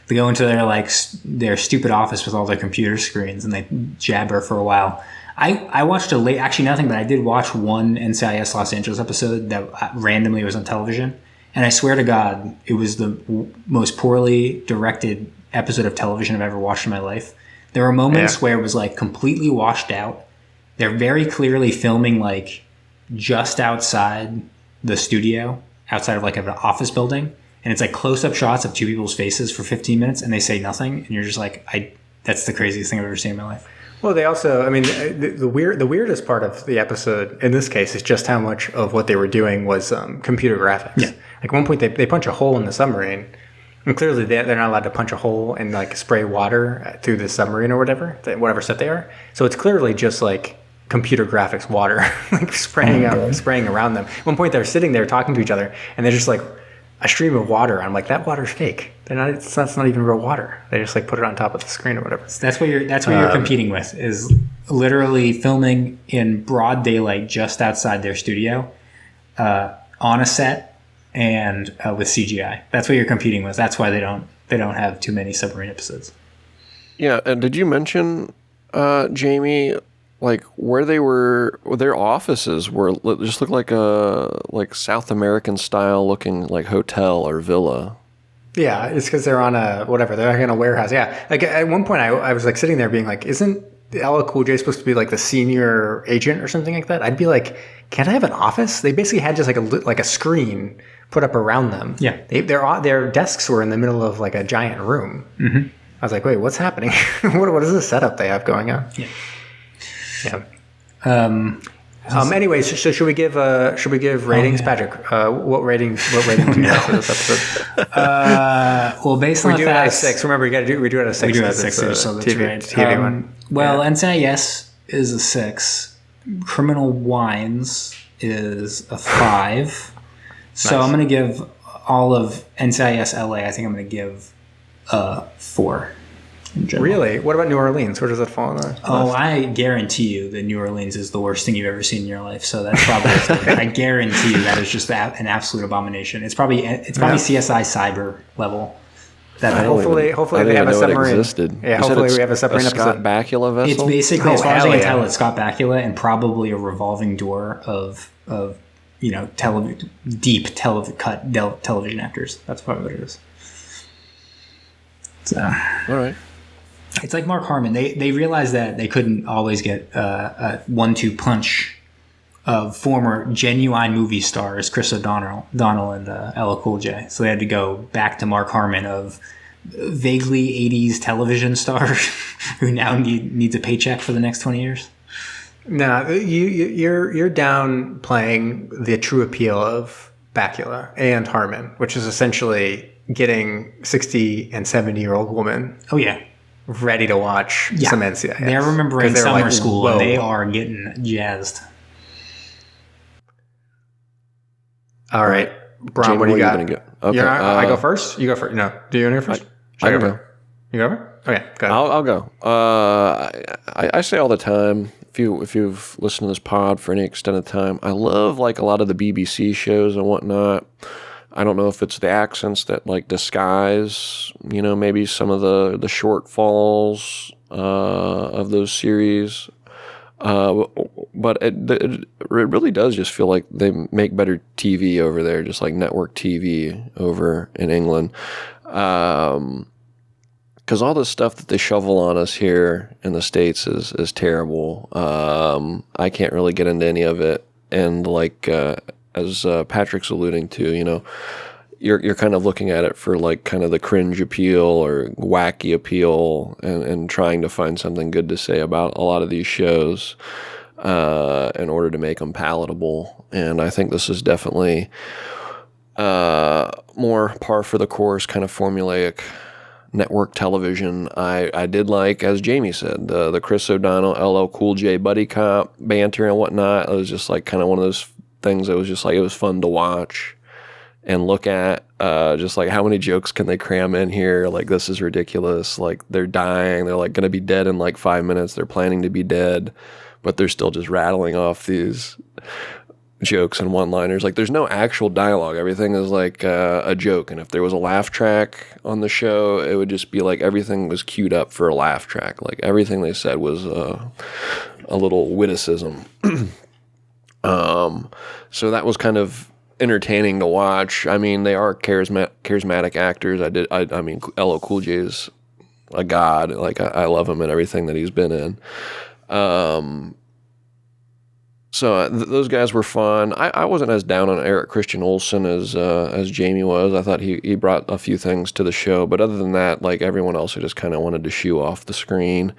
into their stupid office with all their computer screens and they jabber for a while. I watched nothing, but I did watch one NCIS Los Angeles episode that randomly was on television. And I swear to God, it was the most poorly directed episode of television I've ever watched in my life. There were moments where it was like completely washed out. They're very clearly filming like just outside the studio, outside of like an office building. And it's like close-up shots of 2 people's faces for 15 minutes and they say nothing. And you're just like, that's the craziest thing I've ever seen in my life. Well, they also, I mean, the weirdest part of the episode in this case is just how much of what they were doing was computer graphics. Yeah. Like at one point they punch a hole in the submarine, and clearly they're not allowed to punch a hole and like spray water through the submarine or whatever set they are. So it's clearly just like computer graphics water, like spraying around them. At one point they're sitting there talking to each other, and they're just like a stream of water. I'm like, that water's fake. That's not even real water. They just like put it on top of the screen or whatever. So that's what you're competing with, is literally filming in broad daylight just outside their studio, on a set, and with CGI. That's what you're competing with. That's why they don't have too many submarine episodes. Yeah, and did you mention, Jamie, like where they were, their offices were just looked like a South American style looking like hotel or villa. Yeah, it's because they're on a whatever. They're like in a warehouse. Yeah, like at one point I was like sitting there being like, isn't LL Cool J supposed to be like the senior agent or something like that? I'd be like, can't I have an office? They basically had just like a screen put up around them. Yeah, their desks were in the middle of like a giant room. Mm-hmm. I was like, wait, what's happening? what is the setup they have going on? Yeah. Yeah. Anyways, so should we give ratings, Patrick? What rating do you have for this episode? Well, based on we the do it out of facts, 6. Remember, we do it out of 6. we do it out of 6, so that's TV, right. TV one. Well, NCIS is a 6. Criminal Wines is a 5. So Nice. I'm going to give all of NCIS LA. I think I'm going to give a 4. in general. Really? What about New Orleans? Where does that fall on the Oh, list? I guarantee you that New Orleans is the worst thing you've ever seen in your life. So that's probably I guarantee you that is just an absolute abomination. It's probably CSI Cyber level. That Hopefully I they have a didn't even know it submarine. existed. Yeah, You said hopefully it's we have a submarine Scott episode. Bakula vessel. it's basically, as far as I hell can yeah. tell, it's Scott Bakula and probably a revolving door of deep television actors. That's probably what it is. So. All right. It's like Mark Harmon. They realized that they couldn't always get a 1-2 punch of former genuine movie stars Chris O'Donnell and LL Cool J. So they had to go back to Mark Harmon of vaguely 80s television star who now needs a paycheck for the next 20 years. No, you're downplaying the true appeal of Bakula and Harmon, which is essentially getting 60 and 70-year-old women Oh yeah, ready to watch some NCIS. they're remembering 'Cause they're summer like, school whoa. and they are getting jazzed. All right, Brom, Jamie, what do you what got? are you gonna get? Okay, I go first? You go first. No, do you want to go first? Should I can go go. first? You go first? Okay, go ahead. I'll go. I say all the time, if you've listened to this pod for any extended time, I love like a lot of the BBC shows and whatnot. I don't know if it's the accents that like disguise, maybe some of the shortfalls of those series. But it really does just feel like they make better TV over there, just like network TV over in England. Because all the stuff that they shovel on us here in the States is terrible. I can't really get into any of it. And like as Patrick's alluding to, you're kind of looking at it for like kind of the cringe appeal or wacky appeal and trying to find something good to say about a lot of these shows in order to make them palatable. And I think this is definitely more par for the course, kind of formulaic network television. I did like, as Jamie said, the Chris O'Donnell, LL Cool J buddy cop banter and whatnot. It was just like kind of one of those things that was just like, it was fun to watch and look at. Just like how many jokes can they cram in here? Like, this is ridiculous. Like, they're dying. They're like going to be dead in like 5 minutes. They're planning to be dead, but they're still just rattling off these jokes and one-liners. Like, there's no actual dialogue. Everything is like a joke. And if there was a laugh track on the show, it would just be like everything was queued up for a laugh track. Like, everything they said was a little witticism. So that was kind of entertaining to watch. I mean, they are charismatic actors. I mean, LL Cool J is a god. Like, I love him and everything that he's been in. So those guys were fun. I wasn't as down on Eric Christian Olsen as Jamie was. I thought he brought a few things to the show, but other than that, like everyone else, I just kind of wanted to shoo off the screen.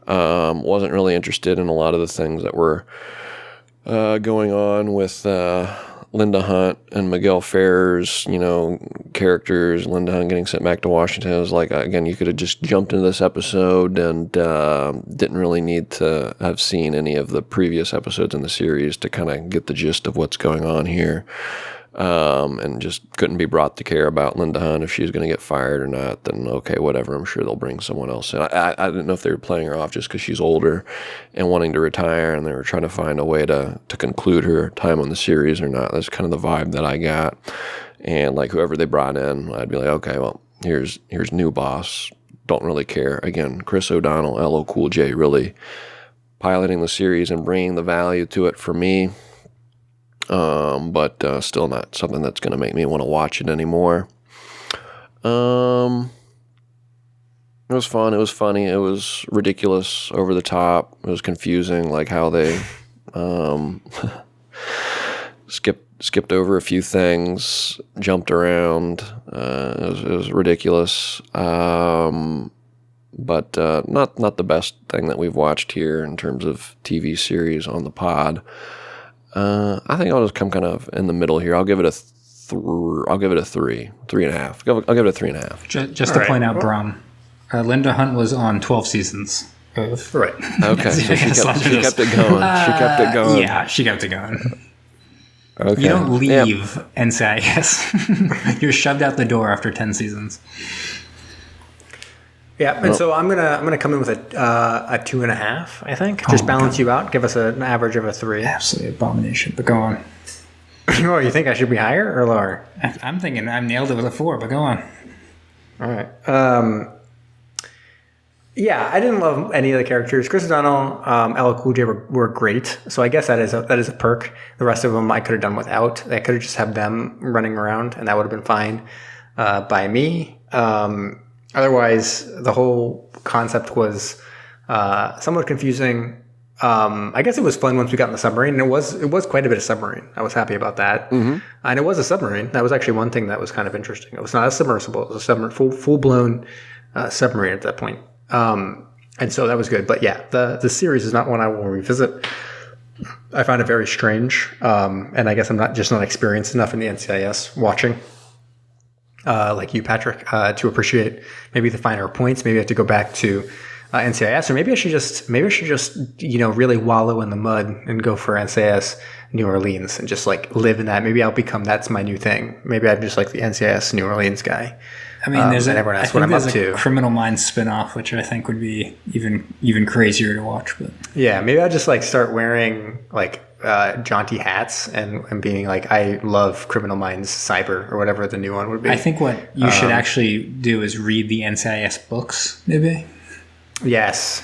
Wasn't really interested in a lot of the things that were going on with Linda Hunt and Miguel Ferrer's, characters. Linda Hunt getting sent back to Washington. It was like, again, you could have just jumped into this episode and didn't really need to have seen any of the previous episodes in the series to kind of get the gist of what's going on here. And just couldn't be brought to care about Linda Hunt. If she's going to get fired or not, then okay, whatever. I'm sure they'll bring someone else in. I didn't know if they were playing her off just because she's older and wanting to retire, and they were trying to find a way to conclude her time on the series or not. That's kind of the vibe that I got. And like whoever they brought in, I'd be like, okay, well, here's new boss. Don't really care. Again, Chris O'Donnell, LL Cool J really piloting the series and bringing the value to it for me. But still not something that's going to make me want to watch it anymore. It was fun. It was funny. It was ridiculous, over the top. It was confusing, like how they skipped over a few things, jumped around. It was ridiculous. But not the best thing that we've watched here in terms of TV series on the pod. I think I'll just come kind of in the middle here. I'll give it a 3.5. I'll give it a 3.5. Just to point out, Brom, Linda Hunt was on 12 seasons. Right. Okay, so she kept it going. She kept it going. Yeah, she kept it going. Okay. You don't leave NCIS. You're shoved out the door after 10 seasons. Yeah, and so I'm gonna come in with a 2.5. I think just balance you out. Give us an average of a 3. Absolute abomination. But go on. Oh, you think I should be higher or lower? I'm thinking I've nailed it with a 4. But go on. All right. Yeah, I didn't love any of the characters. Chris O'Donnell, LL Cool J were great, so I guess that is a perk. The rest of them I could have done without. I could have just had them running around, and that would have been fine by me. Otherwise, the whole concept was somewhat confusing. I guess it was fun once we got in the submarine, and it was quite a bit of submarine. I was happy about that. Mm-hmm. And it was a submarine. That was actually one thing that was kind of interesting. It was not a submersible. It was a full-blown submarine at that point. And so that was good. But yeah, the series is not one I will revisit. I find it very strange. And I guess I'm not experienced enough in the NCIS watching. Like you, Patrick, to appreciate maybe the finer points. Maybe I have to go back to NCIS, or maybe I should just really wallow in the mud and go for NCIS New Orleans and just like live in that. Maybe that's my new thing. Maybe I'm just like the NCIS New Orleans guy. I mean, there's everyone asks what I'm up to. Criminal Minds spinoff, which I think would be even crazier to watch. But yeah, maybe I'll just like start wearing like jaunty hats and being like, I love Criminal Minds Cyber or whatever the new one would be. I think what you should actually do is read the NCIS books, maybe. Yes.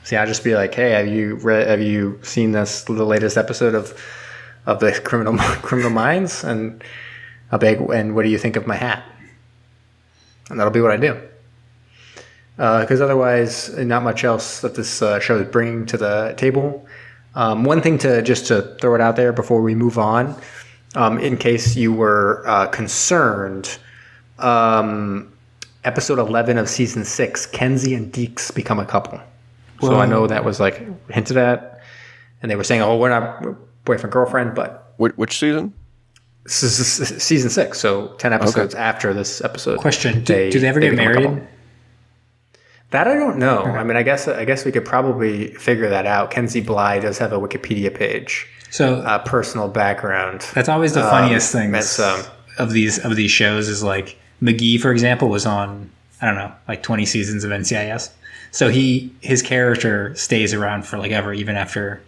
See, I'll just be like, hey, have you seen the latest episode of the Criminal Minds? And I'll be like, and what do you think of my hat? And that'll be what I do. Because otherwise, not much else that this show is bringing to the table. One thing to throw it out there before we move on, in case you were concerned, episode 11 of season 6, Kenzie and Deeks become a couple. Whoa. So I know that was like hinted at, and they were saying, "Oh, we're not boyfriend girlfriend," but which season? Season 6, so 10 episodes after this episode. Question: Do they ever get married? That I don't know. Okay. I mean, I guess we could probably figure that out. Kenzie Bly does have a Wikipedia page. So personal background. That's always the funniest thing of these shows is like McGee, for example, was on, I don't know, like 20 seasons of NCIS. So his character stays around for like ever, even after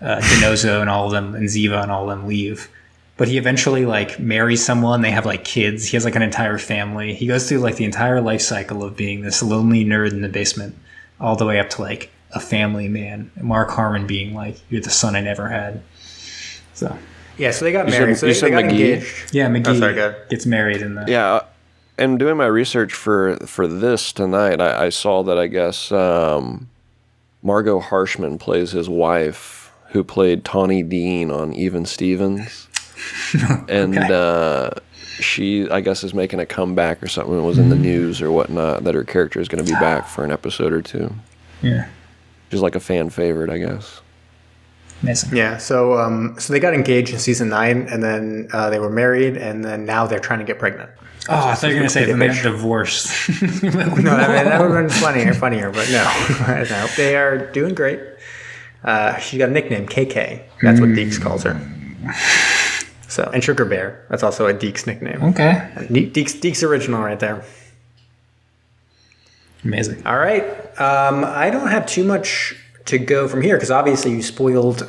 Denozo and all of them and Ziva and all of them leave. But he eventually like marries someone. They have like kids. He has like an entire family. He goes through like the entire life cycle of being this lonely nerd in the basement, all the way up to like a family man. And Mark Harmon being like, "You're the son I never had." So yeah, so they got married. So they got engaged. Yeah, McGee gets married in the And doing my research for this tonight, I saw that I guess Margot Harshman plays his wife, who played Tawny Dean on Even Stevens. And she, I guess, is making a comeback or something. It was in the news or whatnot that her character is going to be back for an episode or two. Yeah. She's like a fan favorite, I guess. Amazing. Yeah, so they got engaged in season 9, and then they were married, and then now they're trying to get pregnant. Oh, I thought you were going to say they got divorced. No, that would have been funnier, but no. No. They are doing great. She got a nickname, KK. That's what Deeks calls her. So, and Sugar Bear. That's also a Deeks nickname. Okay. Deeks original right there. Amazing. All right. I don't have too much to go from here because obviously you spoiled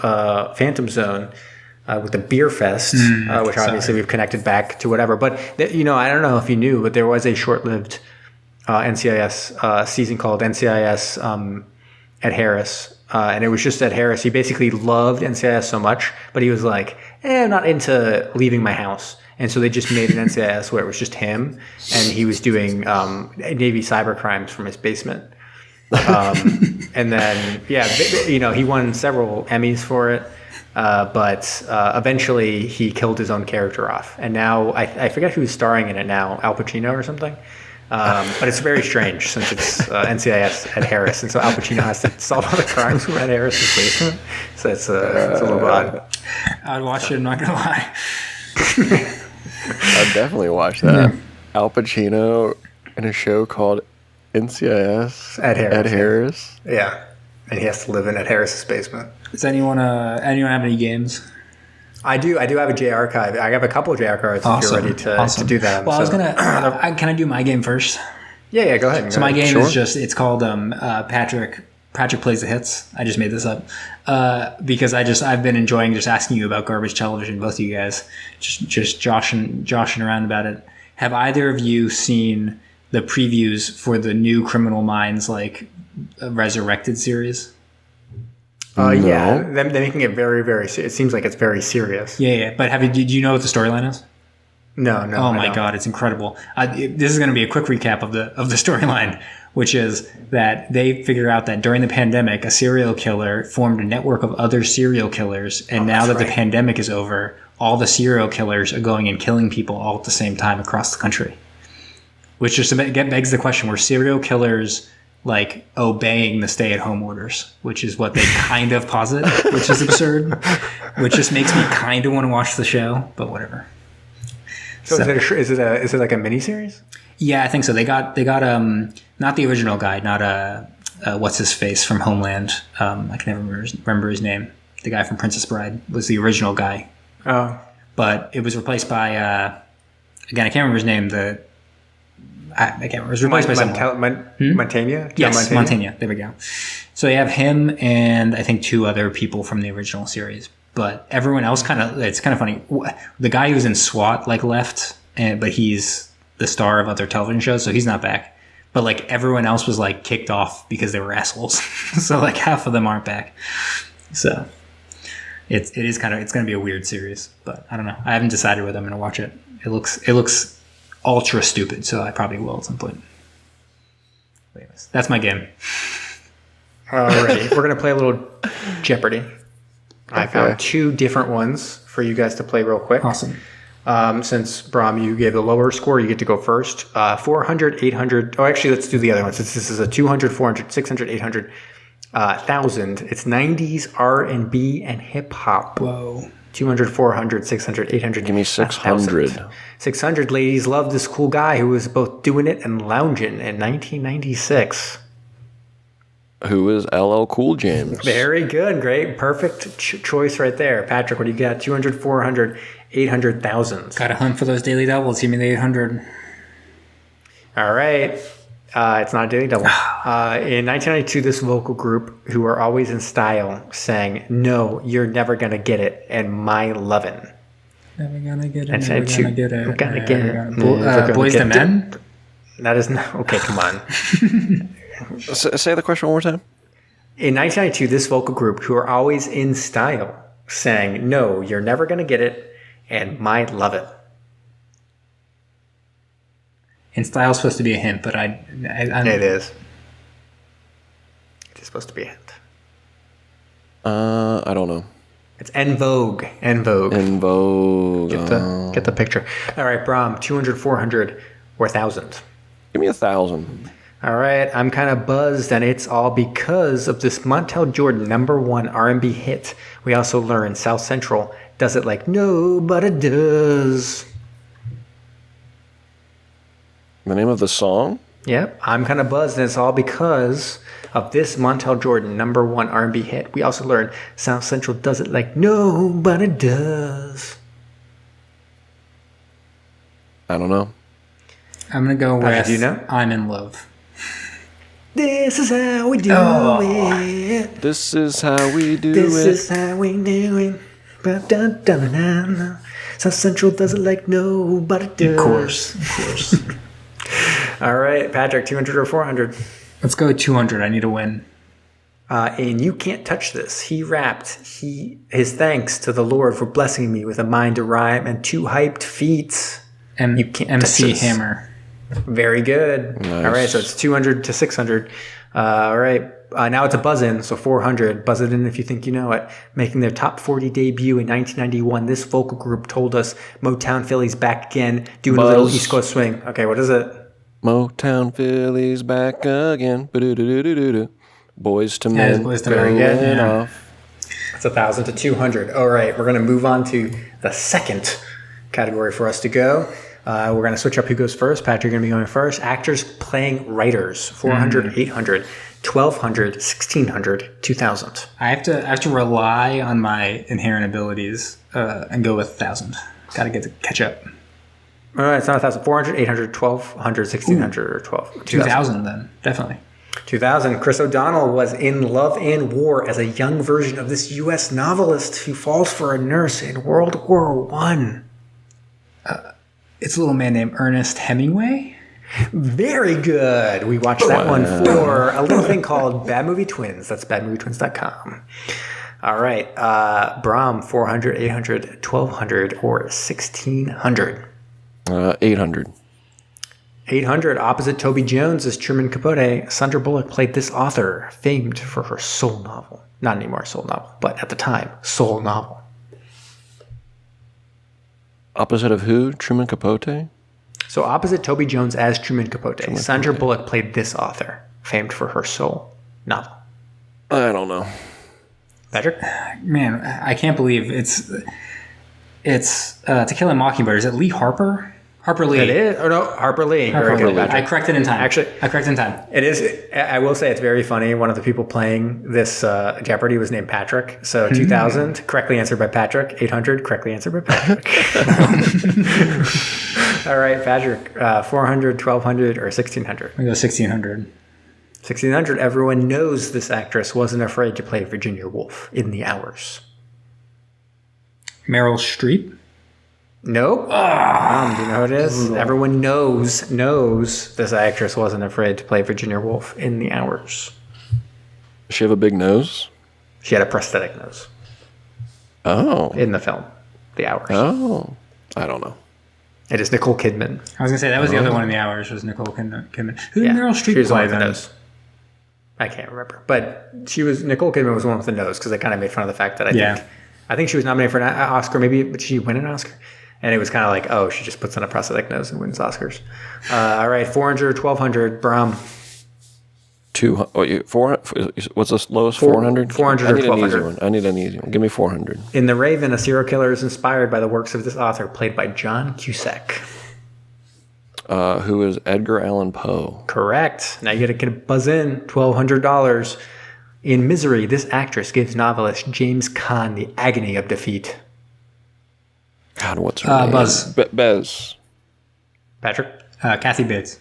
Phantom Zone with the Beer Fest, which obviously we've connected back to whatever. But, I don't know if you knew, but there was a short-lived NCIS season called NCIS at Harris. and it was just Ed Harris. He basically loved NCIS so much, but he was like, I'm not into leaving my house. And so they just made an NCIS where it was just him, and he was doing Navy cyber crimes from his basement. And then, he won several Emmys for it. But eventually he killed his own character off. And now, I forget who's starring in it now, Al Pacino or something. But it's very strange since it's NCIS Ed Harris. And so Al Pacino has to solve all the crimes from Ed Harris's basement. So it's a little odd. I'd watch it, I'm not going to lie. I'd definitely watch that. Yeah. Al Pacino in a show called NCIS Ed Harris. Yeah. And he has to live in Ed Harris's basement. Does anyone have any games? I do have a J archive. I have a couple of J archives if you're ready to do that. Well, I was gonna. Can I do my game first? Yeah, go ahead. So my game is it's called Patrick Plays the Hits. I just made this up because I've been enjoying just asking you about garbage television, both of you guys, just joshing around about it. Have either of you seen the previews for the new Criminal Minds Resurrected series? No. Yeah, they're making it very, very. It seems like it's very serious. Yeah. But did you know what the storyline is? No. Oh my God, it's incredible. This is going to be a quick recap of the storyline, which is that they figure out that during the pandemic, a serial killer formed a network of other serial killers, and now that the pandemic is over, all the serial killers are going and killing people all at the same time across the country. Which just begs the question: were serial killers obeying the stay-at-home orders, which is what they kind of posit, which is absurd, which just makes me kind of want to watch the show, but whatever. So is it like a miniseries? Yeah, I think so. They got not the original guy, not what's his face from Homeland. I can never remember his name. The guy from Princess Bride was the original guy. Oh, but it was replaced by again, I can't remember his name. I can't remember. It was replaced by someone. Montaigne? Yes, Montaigne. There we go. So you have him and I think two other people from the original series. But everyone else it's kind of funny. The guy who's in SWAT left, but he's the star of other television shows, so he's not back. But everyone else was kicked off because they were assholes. So half of them aren't back. So it's going to be a weird series, but I don't know. I haven't decided whether I'm going to watch it. It looks ultra stupid, so I probably will at some point. Anyways, that's my game. Alrighty, we're gonna play a little Jeopardy. Okay. I found two different ones for you guys to play real quick. Awesome. Since Brom, you gave the lower score, you get to go first. 400, 800. Oh, actually, let's do the other one. Since this is a 200, 400, 600, 800, 1,000. It's 90s R&B and hip hop. Whoa. 200, 400, 600, 800. Give me 600. 1,000. 600 ladies love this cool guy who was both doing it and lounging in 1996. Who is LL Cool James? Very good. Great. Perfect choice right there. Patrick, what do you got? 200, 400, 800,000. Got to hunt for those daily doubles. Give me the 800. All right. It's not a daily double. In 1992, this vocal group, who are always in style, sang "No, You're Never Gonna Get It" and "My Lovin'." Never gonna get it. Never gonna get it. We're gonna get it. Boys to Men? That is not... Okay, come on. Say the question one more time. In 1992, this vocal group, who are always in style, sang "No, You're Never Gonna Get It" and "My Lovin'." In style is supposed to be a hint, but It is. It is supposed to be a hint. I don't know. It's En Vogue. En Vogue. En Vogue. Get the picture. All right, Brom, 200, 400, or 1,000. Give me 1,000. All right, I'm kind of buzzed, and it's all because of this Montel Jordan #1 R&B hit. We also learn South Central does it like nobody does. The name of the song? Yep, I'm kind of buzzed, and it's all because of this Montel Jordan #1 R&B hit. We also learned South Central does it like nobody does. I don't know. I'm going to go with do you know? I'm in Love. This is how we do it. This is how we do This it. is how we do it. Ba-da-da-da-da. South Central does it like nobody does. Of course. All right, Patrick, 200 or 400? Let's go 200. I need a win. And You Can't Touch This. He rapped his thanks to the Lord for blessing me with a mind to rhyme and 2 hyped feet. And You Can't MC Touch This. Hammer. Very good. Nice. All right, so it's 200 to 600. All right, now it's a buzz-in, so 400. Buzz it in if you think you know it. Making their top 40 debut in 1991, this vocal group told us Motown Philly's back again, doing a little East Coast swing. Okay, what is it? Motown Philly's back again. Ba-do-do-do-do-do. Boys to Men. Boys to Men, going yeah. off. That's 1,000 to 200. All right, we're going to move on to the second category for us to go. We're going to switch up who goes first. Patrick, you're going to be going first. Actors playing writers, 400, 800, 1,200, 1,600, 2,000. I have to rely on my inherent abilities and go with 1,000. Got to get to catch up. All right, it's not 1,000. 400, 800, 1,200, 1,600, or 12. 2,000 then, definitely. 2000, Chris O'Donnell was in Love and War as a young version of this U.S. novelist who falls for a nurse in World War I. It's a little man named Ernest Hemingway. Very good. We watched that one for a little thing called Bad Movie Twins. That's badmovietwins.com. All right. Brom, 400, 800, 1,200, or 1,600. 800. 800, opposite Toby Jones as Truman Capote, Sandra Bullock played this author, famed for her soul novel. Not anymore soul novel, but at the time, soul novel. Opposite of who? Truman Capote? So opposite Toby Jones as Truman Capote, Sandra Bullock played this author, famed for her soul novel. I don't know. Patrick? Man, I can't believe it's To Kill a Mockingbird. Is it Lee Harper? Harper Lee. It is. Oh, no, Harper Lee. Harper Very Lee. good, I Patrick. corrected in time. Actually, I corrected in time. It is. I will say it's very funny. One of the people playing this Jeopardy was named Patrick. So 2,000, correctly answered by Patrick. 800, correctly answered by Patrick. All right, Patrick. 400, 1,200, or 1,600? We go 1,600. 1,600. Everyone knows this actress wasn't afraid to play Virginia Woolf in The Hours. Meryl Streep. Nope. Do you know who it is? Everyone knows this actress wasn't afraid to play Virginia Woolf in The Hours. Does she have a big nose? She had a prosthetic nose Oh. in the film, The Hours. Oh. I don't know. It is Nicole Kidman. I was going to say, that was the other one in The Hours, was Nicole Kidman. Who did Meryl Streep she was the one play with the then? nose. I can't remember, but Nicole Kidman was the one with the nose because they kind of made fun of the fact that I think she was nominated for an Oscar, maybe, but she win an Oscar. And it was kind of like, oh, she just puts on a prosthetic nose and wins Oscars. All right, 400, 1,200, Brom. 400. What's the lowest? 400. 400 I or need an easy 1,200. one. I need an easy one. Give me 400. In The Raven, a serial killer is inspired by the works of this author, played by John Cusack. Who is Edgar Allan Poe? Correct. Now you got to buzz in $1,200. In Misery, this actress gives novelist James Caan the agony of defeat. God, what's her name? Buzz. Bez. Patrick? Kathy Bates.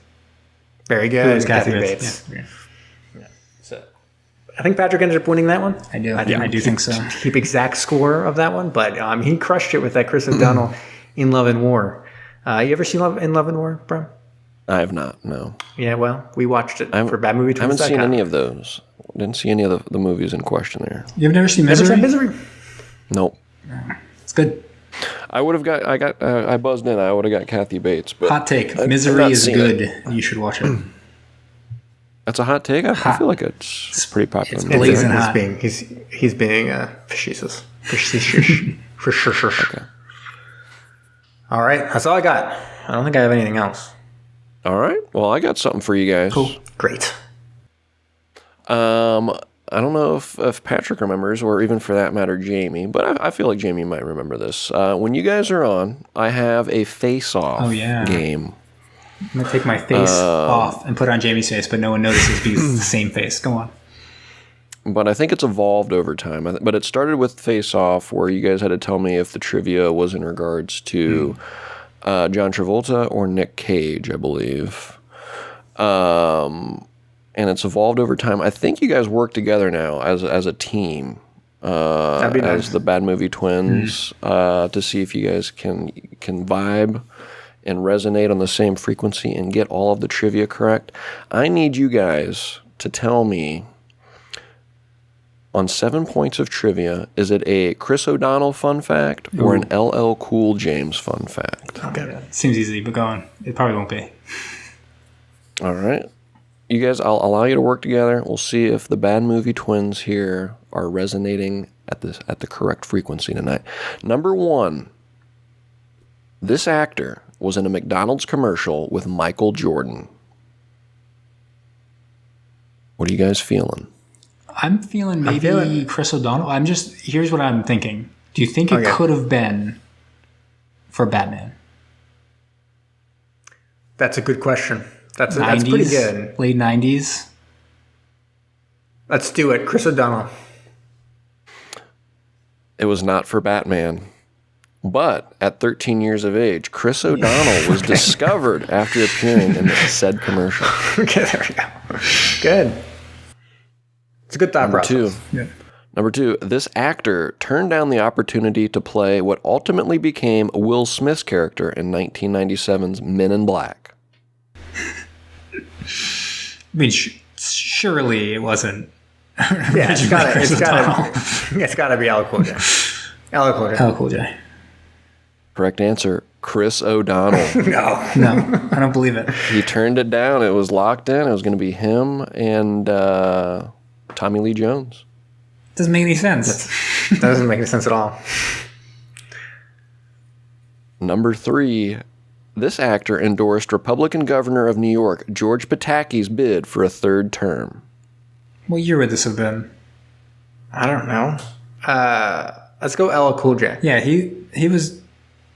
Very good. Who is Kathy Bates. Bates? Yeah. So, I think Patrick ended up winning that one. I do. didn't I do think so. keep exact score of that one, but he crushed it with that Chris O'Donnell in Love and War. You ever seen In Love and War, bro? I have not. No. Yeah, well, we watched it for Bad Movie I haven't Twins. seen any of those. Didn't see any of the movies in question there. You've never seen Never Misery? seen Misery. Nope. It's good. I would have got. I buzzed in. I would have got Kathy Bates. But Hot take. I've Misery not is seen good. it. You should watch it. That's a hot take. I feel like it's pretty popular. it's movie. blazing hot. He's being facetious. For sure. Okay. All right, that's all I got. I don't think I have anything else. All right. Well, I got something for you guys. Cool. Great. I don't know if Patrick remembers, or even for that matter, Jamie, but I feel like Jamie might remember this. When you guys are on, I have a face-off game. I'm going to take my face off and put it on Jamie's face, but no one notices because it's the same face. Go on. But I think it's evolved over time. But it started with face-off, where you guys had to tell me if the trivia was in regards to John Travolta or Nick Cage, I believe. And it's evolved over time. I think you guys work together now as a team, That'd be nice. as the Bad Movie Twins, to see if you guys can vibe and resonate on the same frequency and get all of the trivia correct. I need you guys to tell me on 7 points of trivia. Is it a Chris O'Donnell fun fact or an LL Cool James fun fact? Okay. Yeah, seems easy, but go on. It probably won't be. All right. You guys, I'll allow you to work together. We'll see if the bad movie twins here are resonating at the correct frequency tonight. Number 1. This actor was in a McDonald's commercial with Michael Jordan. What are you guys feeling? I'm feeling maybe Chris O'Donnell. Here's what I'm thinking. Do you think it could have been for Batman? That's a good question. That's pretty good. Late 90s. Let's do it. Chris O'Donnell. It was not for Batman. But at 13 years of age, Chris O'Donnell was discovered after appearing in the said commercial. Okay, there we go. Good. It's a good thought process. Number 2, this actor turned down the opportunity to play what ultimately became Will Smith's character in 1997's Men in Black. I mean, surely it wasn't. Yeah, it's gotta be LL Cool J. LL Cool J. Correct answer, Chris O'Donnell. No, I don't believe it. He turned it down. It was locked in. It was going to be him and Tommy Lee Jones. Doesn't make any sense. That doesn't make any sense at all. Number 3, this actor endorsed Republican Governor of New York, George Pataki's bid for a 3rd term. What year would this have been? I don't know. Let's go LL Cool J. Yeah, is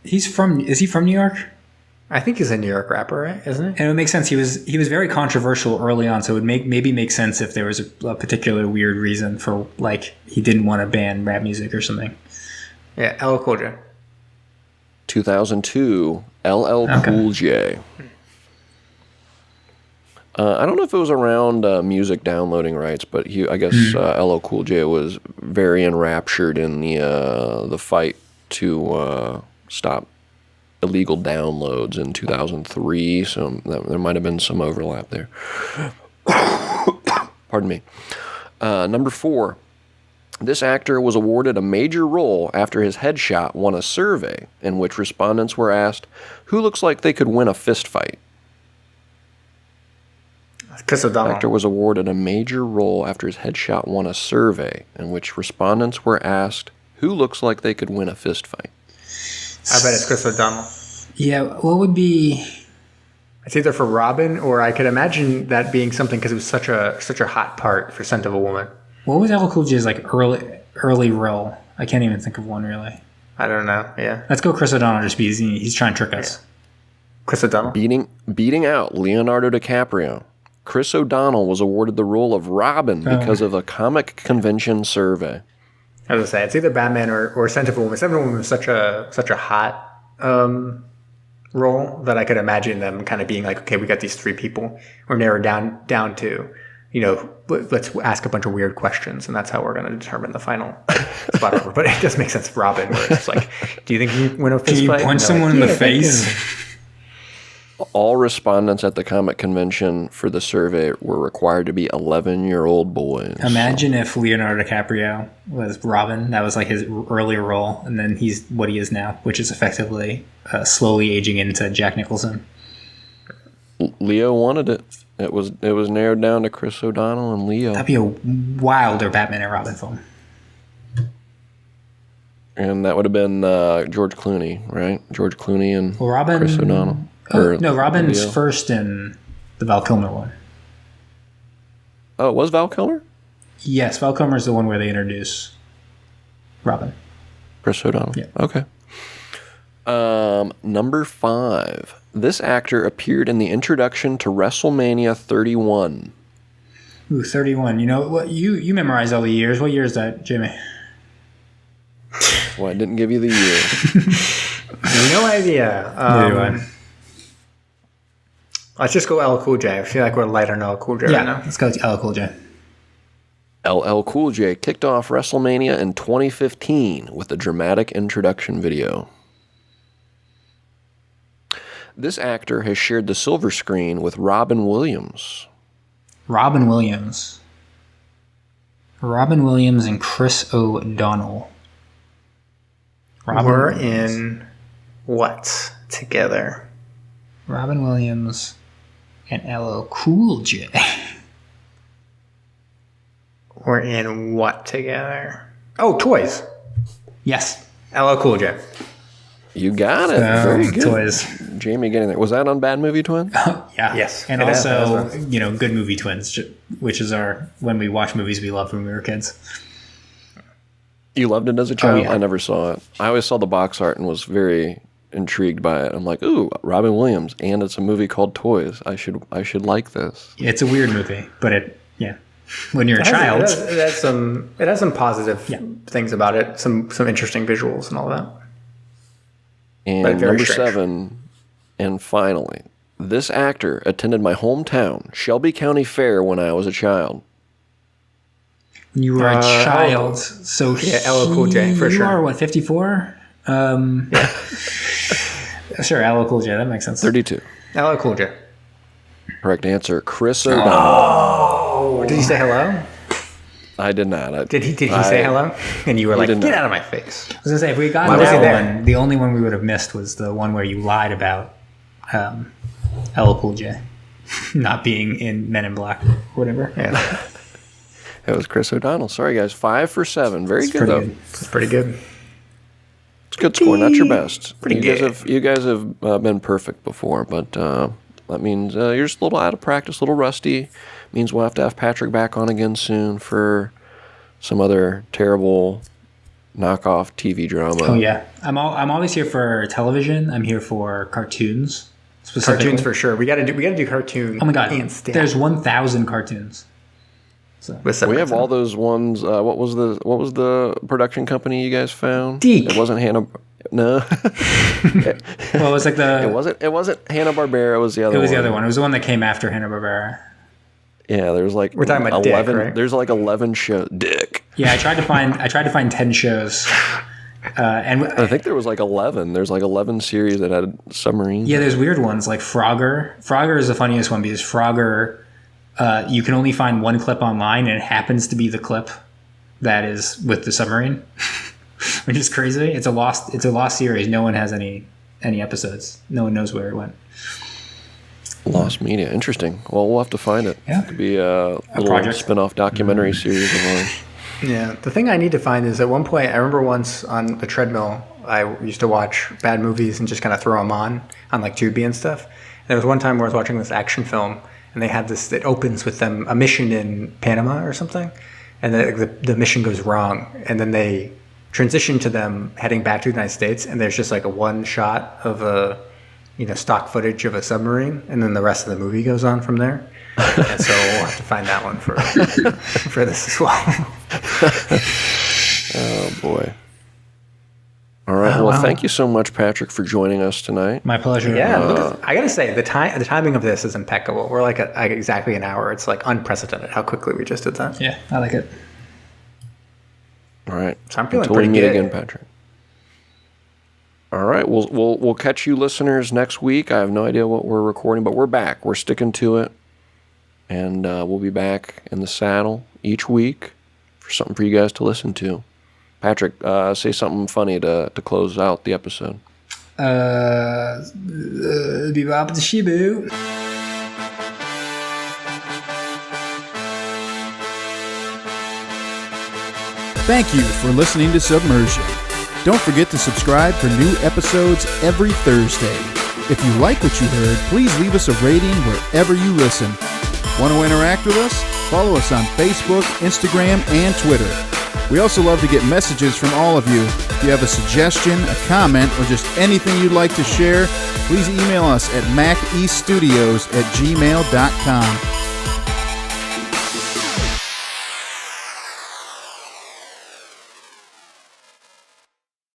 he from New York? I think he's a New York rapper, right? Isn't he? And it would make sense. He was very controversial early on, so it would maybe make sense if there was a particular weird reason for, like, he didn't want to ban rap music or something. Yeah, LL Cool J. 2002, LL Cool J. I don't know if it was around music downloading rights, but I guess LL Cool J was very enraptured in the fight to stop illegal downloads in 2003, so there might have been some overlap there. Pardon me. Number 4, this actor was awarded a major role after his headshot won a survey in which respondents were asked, who looks like they could win a fist fight? Chris O'Donnell. The actor was awarded a major role after his headshot won a survey in which respondents were asked, who looks like they could win a fist fight? I bet it's Chris O'Donnell. Yeah, what would be... It's either for Robin, or I could imagine that being something because it was such a hot part for Scent of a Woman. What was LL Cool J's early role? I can't even think of one, really. I don't know, yeah. Let's go Chris O'Donnell just because he's trying to trick us. Yeah. Chris O'Donnell? Beating out Leonardo DiCaprio, Chris O'Donnell was awarded the role of Robin because of a comic convention survey. I was going to say, it's either Batman or Scent of a Woman. Scent of a Woman was such a hot role that I could imagine them kind of being like, okay, we got these 3 people. We're narrowed down to, let's ask a bunch of weird questions, and that's how we're going to determine the final spot over. But it does make sense for Robin, where it's like, do you think you win a fist fight? Can you punch someone in the face? All respondents at the comic convention for the survey were required to be 11-year-old boys. Imagine if Leonardo DiCaprio was Robin. That was like his earlier role, and then he's what he is now, which is effectively slowly aging into Jack Nicholson. Leo wanted it. It was narrowed down to Chris O'Donnell and Leo. That'd be a wilder Batman and Robin film. And that would have been George Clooney, right? George Clooney and Robin, Chris O'Donnell. No, Robin's first in the Val Kilmer one. Oh, it was Val Kilmer? Yes, Val Kilmer's the one where they introduce Robin. Chris O'Donnell. Yeah. Okay. Number 5. This actor appeared in the introduction to WrestleMania 31. Ooh, 31. You know what? You memorized all the years. What year is that, Jimmy? Well, I didn't give you the year. No idea. Let's just go LL Cool J. I feel like we're light on LL Cool J right now. Let's go to LL Cool J. LL Cool J kicked off WrestleMania in 2015 with a dramatic introduction video. This actor has shared the silver screen with Robin Williams. Robin Williams. Robin Williams and Chris O'Donnell. We're in what together? Robin Williams and LL Cool J. We're in what together? Oh, Toys. Yes. LL Cool J. You got it. Very good. Toys. Jamie getting there. Was that on Bad Movie Twin? Yeah. Yes, And it is. also, Good Movie Twins, which is when we watch movies we loved when we were kids. You loved it as a child? yeah. I never saw it. I always saw the box art and was very intrigued by it. I'm like, ooh, Robin Williams, and it's a movie called Toys. I should like this. It's a weird movie, but when you're a child. It has some positive things about it. Some interesting visuals and all that. And But very number strange. 7, and finally, this actor attended my hometown, Shelby County Fair, when I was a child. When you were a child. So LL Cool J, for sure. You are, what, 54? Sure, LL Cool J, that makes sense. 32. LL Cool J. Correct answer, Chris O'Donnell. Did he say hello? I did not. Did he say hello? And you were like, did get not. out of my face. I was going to say, if we got Why was he that there? one, the only one we would have missed was the one where you lied about LL Cool J not being in Men in Black or whatever. Yeah, It was Chris O'Donnell. Sorry, guys. 5 for 7. Very good, Pretty though. good. it's pretty good. It's a good score. Not your best. Pretty good. You guys have been perfect before, but that means you're just a little out of practice, a little rusty. Means we'll have to have Patrick back on again soon for some other terrible knockoff TV drama. Oh, yeah. I'm always here for television. I'm here for cartoons. Specifically. Cartoons for sure. We got to do cartoon. Oh, my God. And stamp There's 1,000 cartoons. with We separate have all those ones. What was the production company you guys found? Deke. It wasn't Hanna. No, Well, it was like it wasn't Hanna-Barbera. It was the other. It was the other one. It was the one that came after Hanna-Barbera. Yeah, there was like We're talking about Dick, 11. right? There's like 11 shows. Dick. Yeah, I tried to find 10 shows. And I think there was like 11. There's like 11 series that had submarines. yeah, there's weird ones like Frogger. Frogger is the funniest one because Frogger, you can only find one clip online, and it happens to be the clip that is with the submarine, which is crazy. It's a lost series. No one has any episodes. No one knows where it went. Lost Media. Interesting. Well, we'll have to find it. Yeah. It could be a little project. spin-off documentary series of ours. Yeah, the thing I need to find is at one point, I remember once on the treadmill, I used to watch bad movies and just kind of throw them on like Tubi and stuff. And there was one time where I was watching this action film, and they had this, it opens with them, a mission in Panama or something, and the mission goes wrong, and then they transition to them heading back to the United States, and there's just like a one shot of stock footage of a submarine, and then the rest of the movie goes on from there. And so we'll have to find that one for this as well. Oh, boy. All right. Well, thank you so much, Patrick, for joining us tonight. My pleasure. Yeah, I gotta say the timing of this is impeccable. We're like at exactly an hour. It's like unprecedented how quickly we just did that. Yeah, I like it. All right. So I'm feeling Until pretty we meet good. again, Patrick. All right. We'll catch you listeners next week. I have no idea what we're recording, but we're back. We're sticking to it. And we'll be back in the saddle each week for something for you guys to listen to. Patrick, say something funny to close out the episode. Bebop the Shibu. Thank you for listening to Submersion. Don't forget to subscribe for new episodes every Thursday. If you like what you heard, please leave us a rating wherever you listen. Want to interact with us? Follow us on Facebook, Instagram, and Twitter. We also love to get messages from all of you. If you have a suggestion, a comment, or just anything you'd like to share, please email us at macestudios@gmail.com.